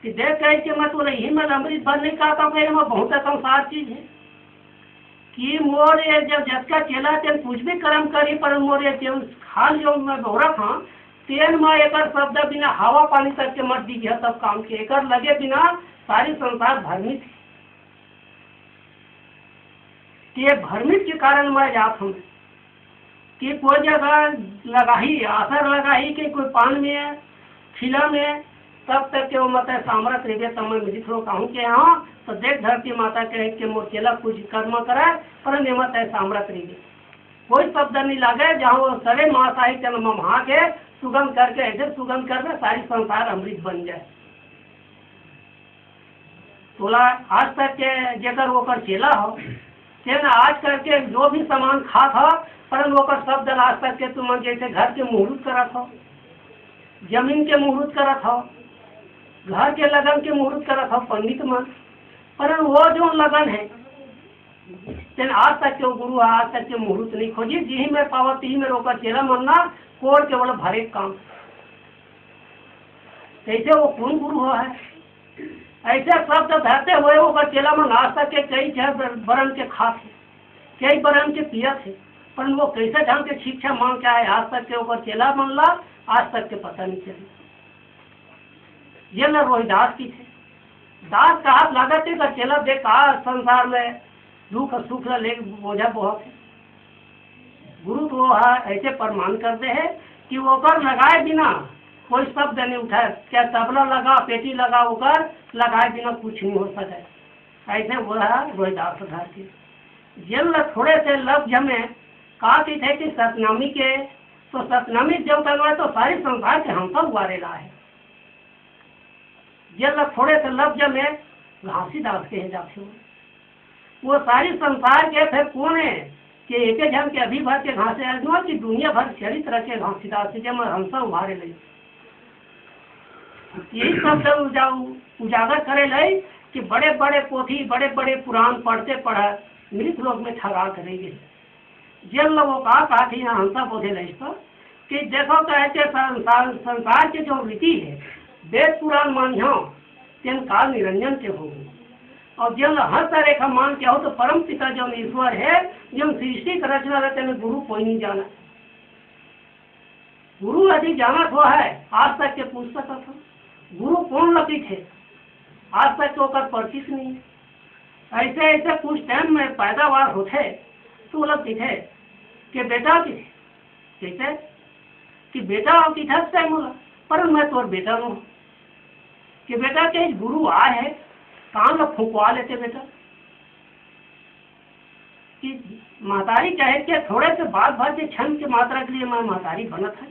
[SPEAKER 2] कि देख कहे कि मैं तो नहीं मैं अमृत भर नहीं खाता हूँ मैं बहुत संसार चीज है कि मोर ये जब जब चेला तेन कुछ भी कर्म करी पर मोर ये खाल जो मैं दोहरा था तेन में एक शब्द बिना हवा पानी तक के मत दीजिए तब काम के एक लगे बिना सारी संसार भ्रमित है कि भ्रमित के कारण मैं जात हूँ कि कोई जगह लगाही असर लगाही कि कोई पान में खिला में तब तक के वो मतलब सामरत रेबे तब मैं मिलित हो कहूँ के यहाँ तो देख धरती माता कहे कि मोर केला कुछ कर्म कराए पर नियमत है सामरत रेबे कोई शब्द नहीं लगे जहाँ वो सरे महाशाही चल महा के सुगम करके ऐसे सुगम करके सारी संसार अमृत बन जाए तोला आज तक के जगह वो चेला हो तेन आज करके जो भी सामान खा था पर वो शब्द आज तक के तुम जैसे घर के मुहूर्त करा था जमीन के मुहूर्त करा था घर के लगन के मुहूर्त करा था पंडित मन पर वो जो लगन है तेन आज तक के गुरु आज तक के मुहूर्त नहीं खोजी जी में पावत ही में रोका चेला मनना कोड़ के बोला भरे काम कैसे वो कौन गुरु हुआ है ऐसे शब्द धरते हुए वो चेला मन आज तक के कई बरन के खा थे कई बरन के पिया थे पर वो कैसे ढंग के शिक्षा मांग के आए आज तक के ऊपर चेला मनला आज तक के पता नहीं चली ये न रोहिदास की थे दास का हाथ लागत है चेला देखा संसार में दुख सुख ले बोझा बहुत है गुरु तो ऐसे प्रमाण करते हैं कि वो कर लगाए बिना कोई शब्द नहीं उठाए क्या तबला लगा पेटी लगा होकर लगाए बिना कुछ नहीं हो सके ऐसे वो है रोहिदास धार के जेल थोड़े से लफ्ज में कहा कि थे कि सतनामी के तो सतनामी जब तक तो सारी संसार के हम सब उबारे ला है जल थोड़े से लफ्ज में घासीदास के जाते हो। वो सारी संसार के फिर कौन है कि एक जन के अभी भर के घासे आजमा की दुनिया भर चरित्र के घासीदास जब हंसा उभारे ले यही सब उजागर करे ले कि बड़े बड़े पोथी बड़े बड़े पुराण पढ़ते पढ़ा मृत लोग में ठगा करेंगे। जेल लोगों कहा थी यहाँ हंसा बोधे ले इसको कि देखो कहते संसार के जो रीति है वेद पुराण मानियो तेन काल निरंजन के हो और जब हर तरह का मान क्या हो तो परम पिता जो ईश्वर है जब सृष्टि का रचना रहते में गुरु कोई नहीं जाना। गुरु यदि जाना हुआ है आज तक के पूछ सकता था गुरु कौन लकी थे आज तक तो कर परिचित नहीं। ऐसे ऐसे कुछ टाइम में पैदावार होते तो लगती थे कि बेटा की कहते कि बेटा की था टाइम बोला पर मैं तो बेटा हूँ कि बेटा के गुरु आए है कान में फुकवा लेते बेटा कि महतारी कहे कि थोड़े से बात भर के क्षण की मात्रा के लिए मैं महतारी बना था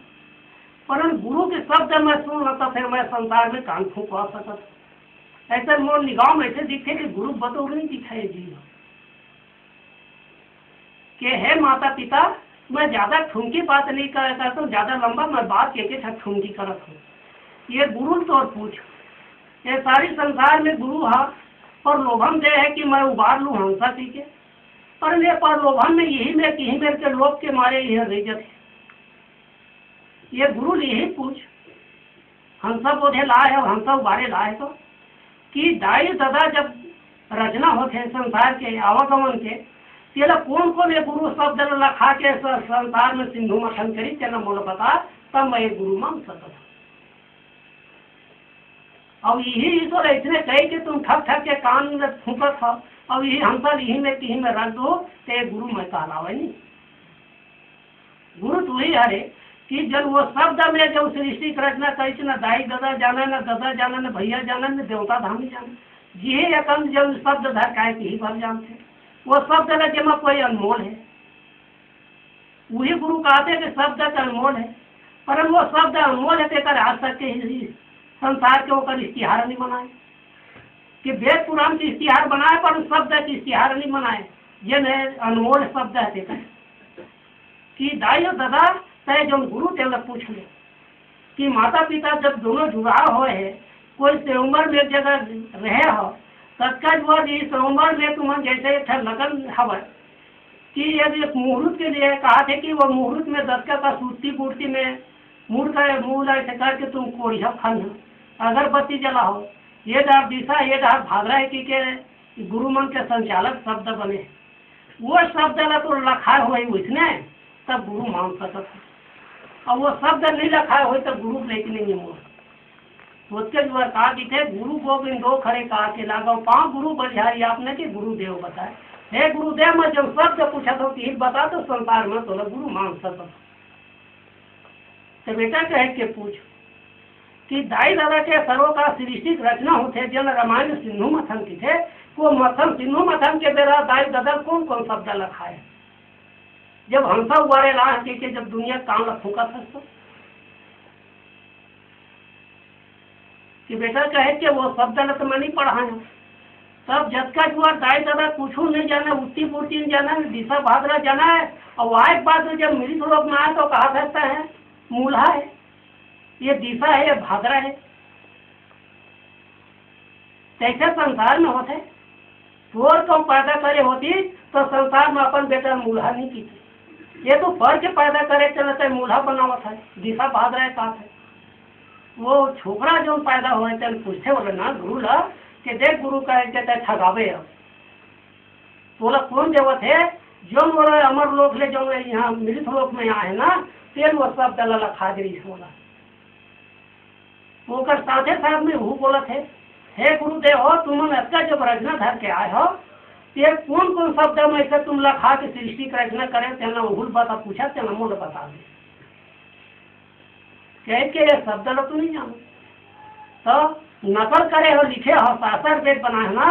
[SPEAKER 2] पर गुरु के शब्द मैं सुन लेता था मैं संसार में कान फुकवा सकता था। ऐसे मोर निगाह में ऐसे दिखे कि गुरु बतौर नहीं दिखाए जी कि है माता पिता मैं ज्यादा ठुमकी बात नहीं करता हूँ ज्यादा लंबा मैं बात के ठुमकी करता हूँ। ये गुरु तो और पूछ ये सारी संसार में गुरु है पर लोभन दे है कि मैं उबार लूँ हंसा पी के पर ये पर लोभन में यही में कहीं मेरे के लोभ के मारे यह रिजत है। ये गुरु यही पूछ हंसा बोधे लाए और हंसा उबारे लाए तो कि दाई दादा जब रचना होते संसार के आवागमन के तेला कौन कौन ये गुरु शब्द लखा के संसार में सिंधु मथन करी तेना मोल बता तब मैं गुरु मान सकता था। अब यही ईश्वर इतने कहे कि तुम ठक ठक के कान में फूकत हो अब यही हंसा यही में कहीं में रख दो तो गुरु मैं कहलावे नहीं। गुरु तू ही हरे कि जब वो शब्द में जब सृष्टि की रचना कही न दाई दादा जाना न दादा जाना न भैया जाना न देवता धामी जाना जी एकंद जब शब्द धर का ही भर जानते वो शब्द न जमा कोई अनमोल है वही गुरु कहते कि शब्द अनमोल है पर वो शब्द अनमोल है तेकर आज तक के संसार के होकर इश्तिहार नहीं बनाए कि वेद पुराण के इश्तिहार बनाए पर उस शब्द के इश्तिहार नहीं बनाए ये अनमोल शब्द है कि दाई और दादा तय जो गुरु तेल पूछ ले कि माता पिता जब दोनों जुड़ाव हुए है कोई से उम्र में जगह रहे हो तत्काल इस उम्र में तुम जैसे लगन हवा कि यदि मुहूर्त के लिए कहा थे कि वो मुहूर्त में दस्का का सूती पूर्ति में मूल ऐसे करके तुम कोरिया खन अगरबत्ती जलाओ ये डार दिशा ये डार भागरा है कि के गुरु मन के संचालक शब्द बने वो शब्द तो लखा हुए उसने तब गुरु मान सकता था और वो शब्द नहीं लखा हुए तब गुरु लेके नहीं मोह उसके जो कहा कि थे गुरु गोविंद दो खड़े कहा के लागो पाँव गुरु बलिहारी आपने कि गुरुदेव बताए हे गुरुदेव मैं जब शब्द पूछा था कि बता तो संसार में तो गुरु मान सकता तो बेटा कहे के पूछ कि दाई दादा के सर्व का सृष्टि रचना होते जन रामायण सिंधु मथन की थे वो मथन सिंधु मथन के बेरा दाई दादा कौन कौन शब्द लखा है जब हंसा उबारे ला के जब दुनिया काम फूका था तो कि बेटा कहे कि वो शब्द तो मैं नहीं पढ़ा है तब जब का जुआ दाई दादा कुछ नहीं जाना उत्ती पूर्ति नहीं जाना दिशा भागरा जाना है और वहाँ एक बात जब मृत लोग में आए तो कहा सकता है मूल्हा है ये दिशा है ये भागरा है कैसे संसार में होते चोर को पैदा करे होती तो संसार में अपन बेटा मूल्हा नहीं की थी ये तो फर के पैदा करे चलते मूल्हा बना हुआ था दिशा भागरा का है वो छोकरा जो पैदा हुए थे पूछते बोले ना गुरु ला कि देख गुरु कहते ठगावे अब बोला कौन जगत है जो बोला अमर लोक ले जो यहाँ मृत लोक में आए ना फिर वो सब दलाला खादरी बोला वो कर साथे साथ में वो बोला थे हे गुरुदेव हो तुमने अच्छा जब रचना धर के आए हो ये कौन कौन शब्द में से तुम लखा के सृष्टि की रचना करे तेना उहुल बता पूछा तेना मोल बता दे कह के ये शब्द लो तुम नहीं जानो तो नकल करे हो लिखे हो शास्त्र वेद बना है ना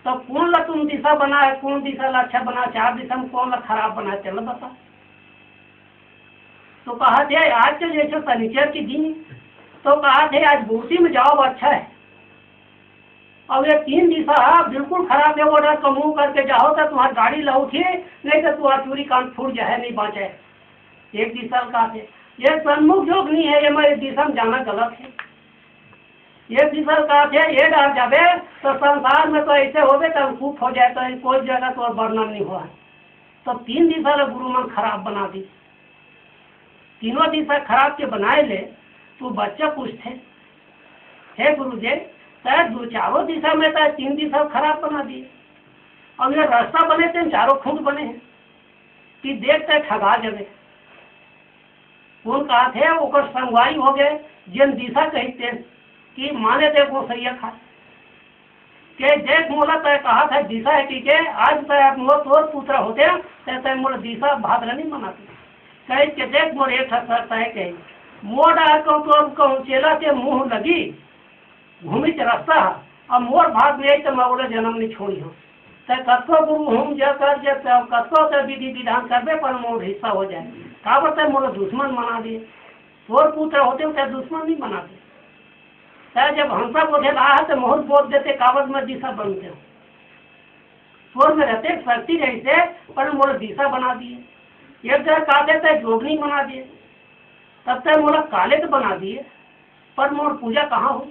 [SPEAKER 2] तो कौन ला तुम दिशा बना है कौन दिशा ला अच्छा बना चार दिशा में कौन ला खराब बना है चलो बता तो कहा थे आज के जैसे शनिचर की दिन तो कहा थे आज बूसी में जाओ अच्छा है अब ये 3 दिशा बिल्कुल खराब है, वो डर का मुँह करके जाओ तो तुम्हारी गाड़ी लौटी, नहीं तो तुम्हारा चूरी कान फूट जाए, नहीं बाँचे। एक दिशा का है, ये सन्मुख योग नहीं है, ये मैं दिशा में जाना गलत है। ये दिशा का है, ये डाल जावे तो संसार में तो ऐसे हो गए तो कूप हो जाए, तो कोई जगह तो वर्णन नहीं हुआ है। तो 3 दिशा ने गुरु मन खराब बना दी। तीनों दिशा खराब के बनाए ले तो बच्चा पूछते, हे गुरुदेव शायद 2-4 दिशा में तो 3 दिशा खराब बना दिए। अब ये रास्ता बने थे 4 खूंट बने हैं कि देखते ठगा जगे। कौन कहा थे वो संगवाई हो गए, जिन दिशा कहते कि माने थे वो सही खा के देख मोला तय कहा था दिशा है ठीक है, आज तय मोर तोर पुत्र होते तय मोर दिशा भाद्र नहीं मनाते। कह के देख मोर एक सर तय कही मोर डाल कहूँ चेला के मुँह लगी घूमी के रास्ता, अब मोर भाग में तो मैं बोले जन्म नहीं छोड़ी हूँ। तय कतो गुरु हूँ जकर कतो तो विधि विधान करबे पर मोर हिस्सा हो जाए। कहा बताए मोर दुश्मन बना दिए, तोर पुत्र होते तो दुश्मन नहीं बनाते। चाहे जब हंसा बोधे रहा है तो मुहूर्त बोल देते, कागज में दिशा बनते हो। स्वर में रहते शक्ति रहते पर मोर दिशा बना दिए। एक जगह कहा देते जोगनी बना दिए, तब तक मोला काले तो बना दिए पर मोर पूजा कहाँ हो।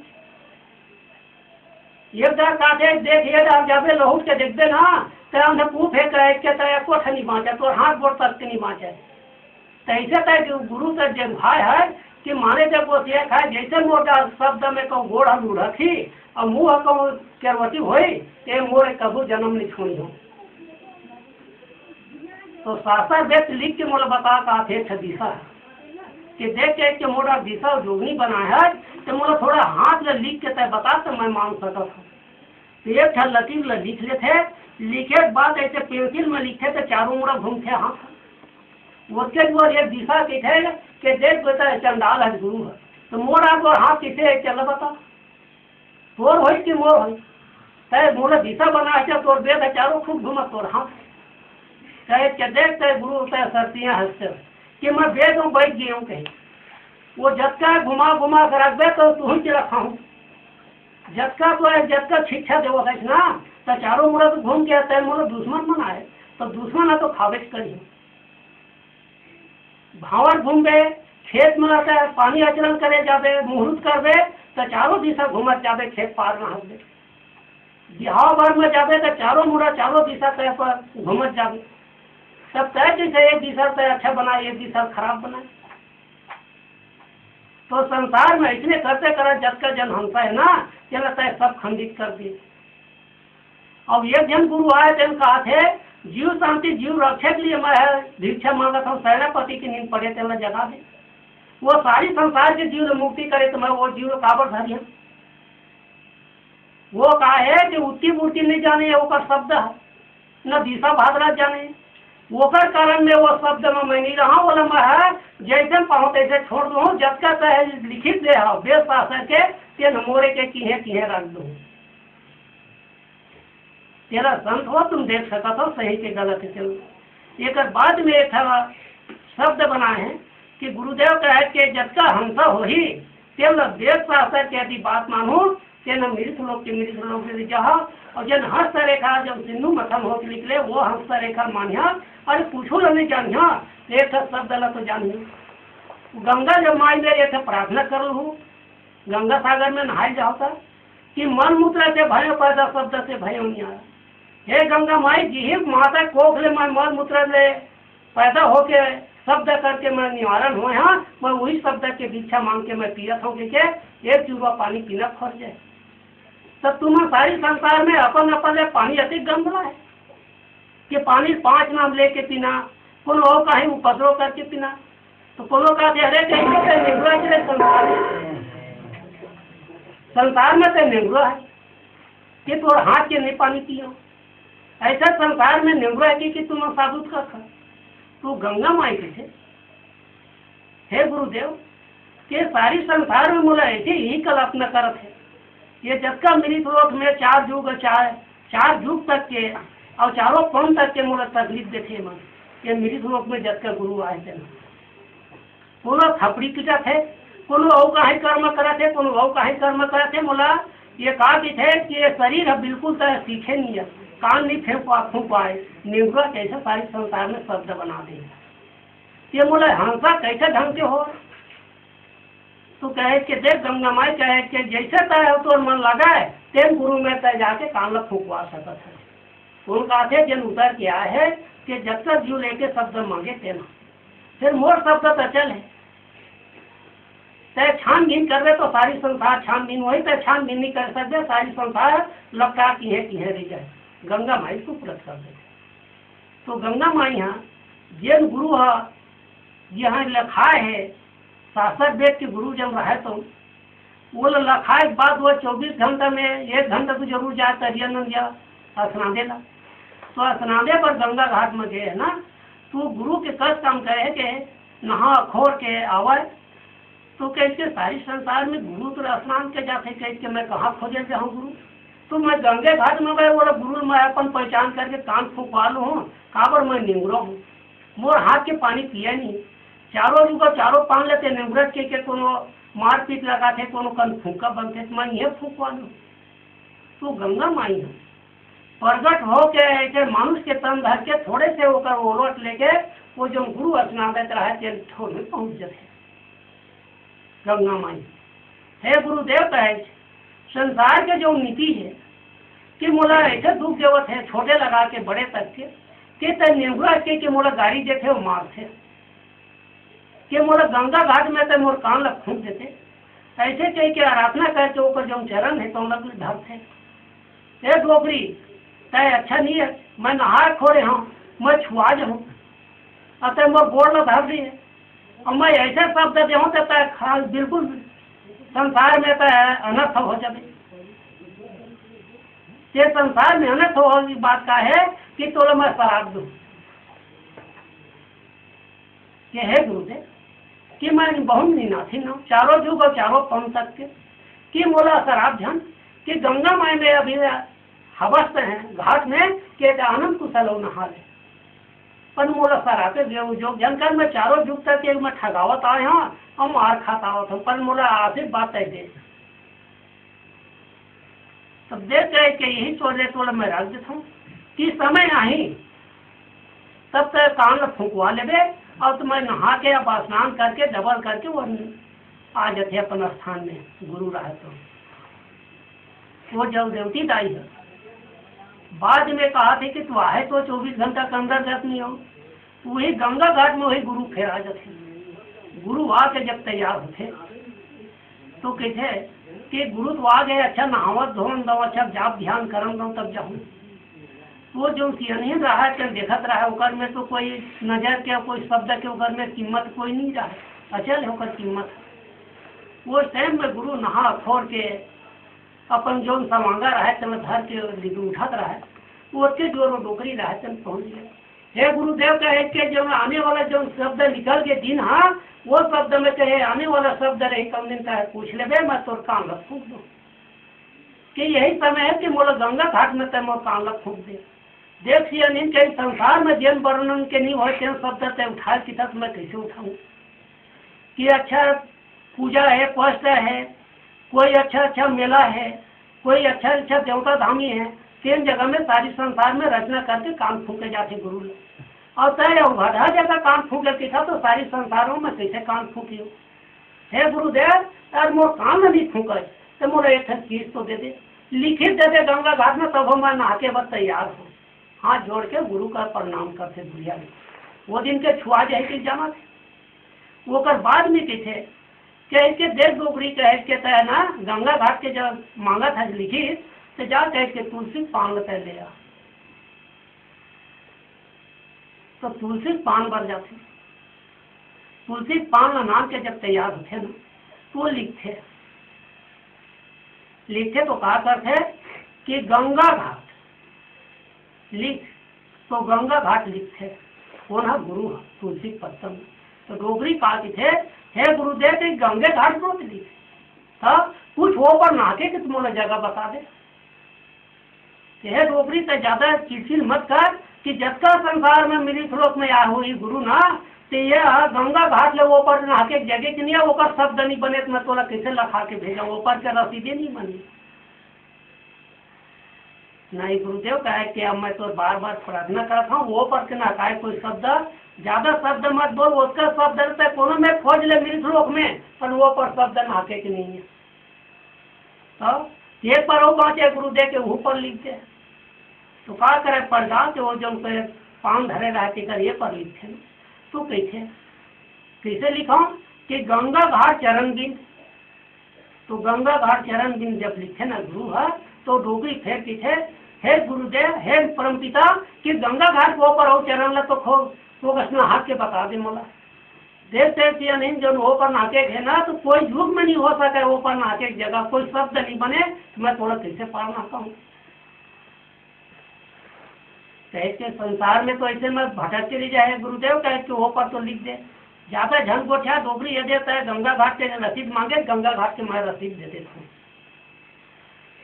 [SPEAKER 2] एक जगह कहा दे देखिए जाबे लहूट के देख दे ना तो हमने पू फेंक रहे के तय कोठ नहीं बाँचा, तो हाथ बोट तक नहीं बाँचा। तो ऐसे तय गुरु का जब भाई है कि माने जब वो देख है जैसे मोटा शब्द में कहूँ गोड़ हम रखी और मुँह कहूँ केरवती हुई ते मोर कबू जन्म नहीं छोड़ी हो। तो शास्त्र व्यक्त लिख के मोला बता कहा थे दिशा कि देख के मोटा दिशा जोगनी बना है तो मोला थोड़ा हाथ में लिख के तय बता तो मैं मान सकता था। तो एक लकीर लिख लेते, लिखे के बाद ऐसे पेंसिल में लिखे तो चारों मोड़ा घूमते हाथ उसके जो ये दिशा की थे कि देख बेटा चंडाल है गुरु है, तो मोर आपको हाथ किसे चल बता तोर हो कि मोर हो तय मोर दिशा बना है तोर वेद है चारों खूब घूम तोर हाथ कहे के देख तय गुरु तय सर्तियाँ हंसते कि मैं वेद हूँ बैठ गई हूँ कहीं वो जतका घुमा घुमा कर रखबे तो तू ही रखा हूँ जतका तो है जतका शिक्षा देव है ना तो चारों मोड़ा तो घूम के तय मोर दुश्मन बना है तो दुश्मन है तो खावेज करी भावर घूम गए खेत में रहता है पानी आचरण करे जाबे मुहूर्त करबे तो चारों दिशा घूमत जाबे खेत पार में हंसबे बिहाव भर में जाबे तो चारों मुड़ा चारों दिशा तय पर घूमत जाबे सब तय जैसे एक दिशा तय अच्छा बनाए एक दिशा खराब बनाए। तो संसार में इतने करते करा जब का जन हंसा है ना चला तय सब खंडित कर दिए। अब एक जन गुरु आए थे कहा थे जीव शांति जीव रक्षा के लिए मैं दीक्षा मांगा था सेनापति की नींद पड़े थे मैं जगा दे वो सारी संसार के जीव मुक्ति करे तो मैं वो जीव काबर धरिया वो कहा है कि उत्ती मूर्ति नहीं जाने वो शब्द है न दिशा भाद्रा जाने वो कारण में वो शब्द में मैं नहीं रहा बोला मैं है जैसे पाऊँ तैसे छोड़ दूँ जब का चाहे लिखित दे बेस शासक के तेन मोरे के किहे रख दूँ तेरा संत हो तुम देख सका तो सही के गलत है। चलो एक बाद में एक शब्द बना है कि गुरुदेव कहे कि जबका हंसा हो ही तेल देश शासक के यदि बात मानू तेन मृत लोग के मृत लोग से जहा और जन हस्त रेखा जब सिंधु मथन हो निकले वो हस्त रेखा मानिया अरे पूछो न नहीं जानिया एक शब्द ला तो जानिए गंगा जब माई में एक प्रार्थना कर लूँ गंगा सागर में नहाई जाता कि मन मूत्र से भय पैदा शब्द से भय नहीं आया। हे गंगा माई जी माता कोख ले मैं मल मूत्र ले पैदा होके शब्द करके मैं निवारण हो यहाँ मैं वही शब्द के दीक्षा मांग के मैं पिया था कि एक चूबा पानी पीना फर जाए। तब तुम सारी संसार में अपन अपन पानी अति गंभला है कि पानी 5 नाम लेके पीना को लोग का ही उपद्रव करके पीना तो को लोग का अरे चले संसार में तो निगुरा है कि तो हाथ के नहीं पानी पियो ऐसा संसार में निगुरा है कि तुम साबुत का खा तो गंगा माई के थे हे गुरुदेव के सारी संसार में मोला ऐसे ही कल्पना करत है ये जब का मेरी थोड़ा में 4 युग 4 युग तक के और चारों पौन तक के मोला तकलीफ देखे मन ये मेरी लोक में जब का गुरु आए थे कोनो थपड़ी पीटा थे कोनो औ काहे कर्म करा थे कोनो औ काहे कर्म करा थे मोला ये कहा कि थे कि ये शरीर है बिल्कुल तो सीखे नहीं है, कान नहीं फूंक पाए, निगुआ कैसे सारी संसार में शब्द बना दे। ये बोले हंसा कैसे ढंग से हो, तो कहे कि देख गंगा माई कहे कि जैसे तय हो तो मन लगा है तेम गुरु में तय जाके कान फूंकवा सकता है। उनका थे जन उतर किया है कि जब तक जीव लेके शब्द मांगे तेना, फिर मोर शब्द तो चल है तय छानबीन कर रहे तो सारी संसार छानबीन वही तय छानबीन नहीं कर सकते, सारी संसार लपटा की है रह जाए, गंगा माई को प्रत कर दे। तो गंगा माई यहाँ जैन गुरु है यहाँ लिखा है शास्त्र वेद के गुरु जब रहे तो वो लिखा के बाद वो 24 घंटा में 1 घंटा तो जरूर जाए तरियन या स्नान देला। तो स्नाने पर गंगा घाट में गए है ना, तो गुरु के कष्ट काम कहे कि नहा खोर के आवे, तो कैसे सारी संसार में गुरु तो स्नान के जाते कैसे मैं कहाँ खोजे जाऊँ गुरु, तो मैं गंगे घाट में गए बोला गुरु मैं अपन पहचान करके कान फूंकवा लू हूँ, काबर मैं निंगरो हूँ, मोर हाथ के पानी पिया नहीं, चारों जुगो चारों पान लेते निंगरत के कोनो मारपीट लगाते कोनो कन फूंका बनते, तो मैं ये फूंकवा लूँ। तो गंगा माई है प्रगट हो के ऐसे मानुष के तन धर के थोड़े से होकर ओलट लेके वो जो गुरु स्नान देते रहे थोड़े पहुँच जाते। गंगा माई हे गुरुदेव कहे संसार के जो नीति है कि मोला ऐसे दुख देवत है छोटे लगा के बड़े तक के निर्भरा के मोला गाड़ी देते वो मार थे कि मोला गंगा घाट में तो मोर कान लग फूंक देते, ऐसे कह के आराधना करके ऊपर जो चरण है तो लग धर थे। एक डोबरी तय अच्छा नहीं है, मैं नहा खोरे हूँ मैं छुआ जाऊँ अतः मैं बोल धर दी है और मैं ऐसे शब्द देऊँ तो खास बिल्कुल संसार में तो अनर्थ हो जाए। ये संसार में अनर्थ हो बात का है कि तो मैं शराब दूँ कि हे गुरुदेव कि मैं बहुत नीनाथी न चारों जुग और चारों पन तक के कि मोला शराब ध्यान कि गंगा माई में अभी हवस्त है घाट में कि आनंद कुशल हो नहा ले, पर मोला शराबे जो जानकर मैं चारों जुग तक एक मैं ठगावत आए हाँ और मार खाता आवत हूँ, पर मोला आखिर बात तय दे तब देख गए कि यही सोचे तो मैं रख देता हूँ कि समय आई तब तक कान फूंकवा ले और तो मैं नहा के अब स्नान करके डबल करके वो आ जाते अपन स्थान में गुरु रहे तो वो जब देवती दाई है बाद में कहा थे कि तू आए तो 24 घंटा के अंदर गत नहीं हो, वही गंगा घाट में वही गुरु फिर आ जाते। गुरु आके जब तैयार होते तो कहते कि गुरु तो आ गए अच्छा नहावत धोन दो अच्छा जाप ध्यान करम दो तब जाऊँ। वो जो सियनहीन रहा है देखत रहा है ओकर में तो कोई नजर के कोई शब्द के ओकर में कीमत कोई नहीं रहा है, अचल है ओकर कीमत। वो टाइम में गुरु नहा खोर के अपन जो समांगा रहा है धर के उठत रहा है वो के जो डोकरी रहा है पहुँच गए। हे गुरुदेव कहे के जो आने वाला जो शब्द निकल के दिन हाँ वो शब्द में कहे आने वाला शब्द रहे कम दिन का पूछ ले मैं तोर कान लग फूक दूँ कि यही समय है कि मोला गंगा घाट में तय मोर कान लग फूक दे। देख सियन कहीं संसार में जन वर्णन के नहीं हो शब्द तय उठा की तक मैं कैसे उठाऊँ कि अच्छा पूजा है कष्ट है कोई अच्छा मेला है कोई अच्छा देवता धामी है तीन जगह में सारी संसार में रचना करके कान फूके जाते गुरु और तय हर जगह कान फूके के था तो सारी संसारों में कैसे कान फूकी हो। हे गुरुदेव यार मोर कान नहीं फूके तो मोर एक चीज तो दे दे लिखित दे दे गंगा घाट में तब मैं नहा के बस तैयार हो हाथ जोड़ के गुरु का प्रणाम करते बुढ़िया वो दिन के छुआ जाए कि जाना थे वो कर बाद में के थे कह के देख डोगरी कह के तय ना गंगा घाट के जब मांगा था लिखित तो जा कह के तुलसी पान तय ले आ तो तुलसी पान बन जाते तुलसी पान नाम के जब तैयार होते ना तो लिखते तो कहा करते कि गंगा घाट लिख तो गंगा घाट लिखते वो ना गुरु तुलसी पत्तम तो डोगरी कहा कि थे हे गुरुदेव के गंगे घाट को लिखे तब कुछ वो पर नाके कि तुम्हारा जगह बता दे हे डोगरी से ज्यादा चिड़चिड़ मत कर कि जब का संसार में मिली श्लोक में आ हुई गुरु ना तो ये गंगा घाट ले वो पर नाके जगह की नहीं वो पर शब्द नहीं बने तो मैं तोला कैसे लखा के भेजा वो पर के रसीदे नहीं बनी नहीं गुरुदेव कहे कि अब मैं तो बार बार प्रार्थना करता हूँ वो पर के ना कहे कोई शब्द ज्यादा शब्द मत बोल, उसका शब्द रहता कोनो में खोज ले मेरे श्लोक में, पर वो पर शब्द नाके के नहीं है। तो एक पर वो पहुंचे गुरुदेव के ऊपर लिख दे तो क्या करे पढ़ा के वो जो पाँव धरे रहते कर ये पर लिखे तो कैसे लिखा कि गंगा घाट चरण बिंद, तो गंगा घाट चरण बिंद जब लिखे ना गुरु है तो डोगरी फेर पीछे हे गुरुदेव हे परमपिता कि गंगा घाट के ऊपर हो चरण ला तो खो तो कसना हाथ के बता दे मोला देखते नहीं जो वो पर नाके है ना तो कोई युग में नहीं हो सके वो पर नाके जगह कोई शब्द नहीं बने तो मैं थोड़ा कैसे पार नाता हूँ। कैसे संसार में तो ऐसे मैं भटक चली जाए गुरुदेव कहे कि वो पर तो लिख दे ज्यादा झन गोठिया डोगरी ये देता है गंगा घाट के रसीद मांगे गंगा घाट के मैं रसीद दे देता हूँ।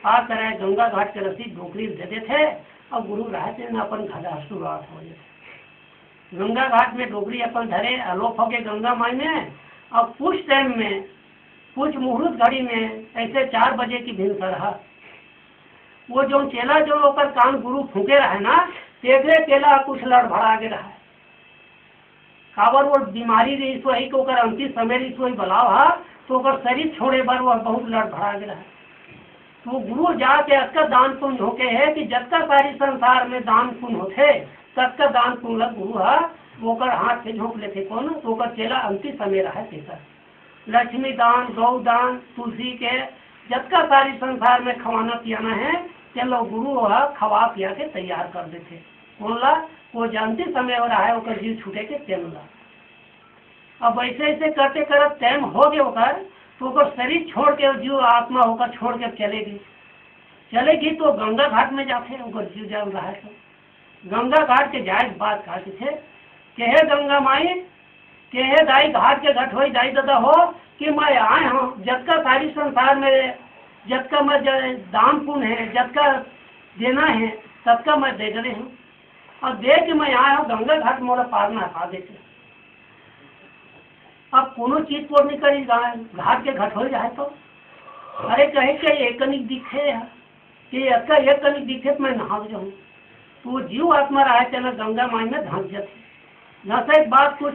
[SPEAKER 2] आ तरह गंगा घाट के रसीद डोगरी देते थे और गुरु रहते न अपन घर शुरुआत हो जाए गंगा घाट में डोगरी अपन धरे आलोप हो गए गंगा माई में। और कुछ टाइम में कुछ मुहूर्त घड़ी में ऐसे 4 बजे की भिन्न रहा वो जो चेला जो ओकर कान गुरु फूके रहे ना तेगरे केला कुछ लड़ भड़ा के रहा काबर वो बीमारी रही सो ही ओकर अंतिम समय रही सो बलाव हा तो ओकर शरीर छोड़े बार वह बहुत लड़ भड़ा के रहा तो गुरु जाके अक्का दान पुण्य होके है कि जबका सारी संसार में दान पुण्य होते तबका दान पुण्य गुरु है ओकर हाथ से झोंक लेते कौन तो ओकर चेला अंतिम समय रहा कैसा लक्ष्मी दान गौ दान तुलसी के जबका सारी संसार में खवाना पियाना है चलो गुरु खवा पिया के तैयार कर देते कौन ला वो जानते समय हो रहा है ओकर जीव छूटे के तेल ला। अब ऐसे ऐसे करते करते टाइम हो गए ओकर तो ओकर शरीर छोड़ के जीव आत्मा होकर छोड़ के चलेगी तो गंगा घाट में जाते ओकर जीव जा रहा है तो गंगा घाट के जाए बात कहते थे कि हे गंगा माई के हे दाई घाट के घट हो दाई दादा हो कि मैं आए हूँ जबका सारी संसार में जबका मैं दान पुण्य है जबका देना है सबका मैं दे रहे हूँ और दे के मैं आया हूँ गंगा घाट मोला पार ना पा देते अब कोनो चीज को नहीं करी घाट के घट हो जाए तो अरे कहे कि एक कनिक दिखे कि अच्छा एक कनिक दिखे तो मैं नहा जाऊँ तो जीव आत्मा रहा चला गंगा माई में धंस जाते न से बात कुछ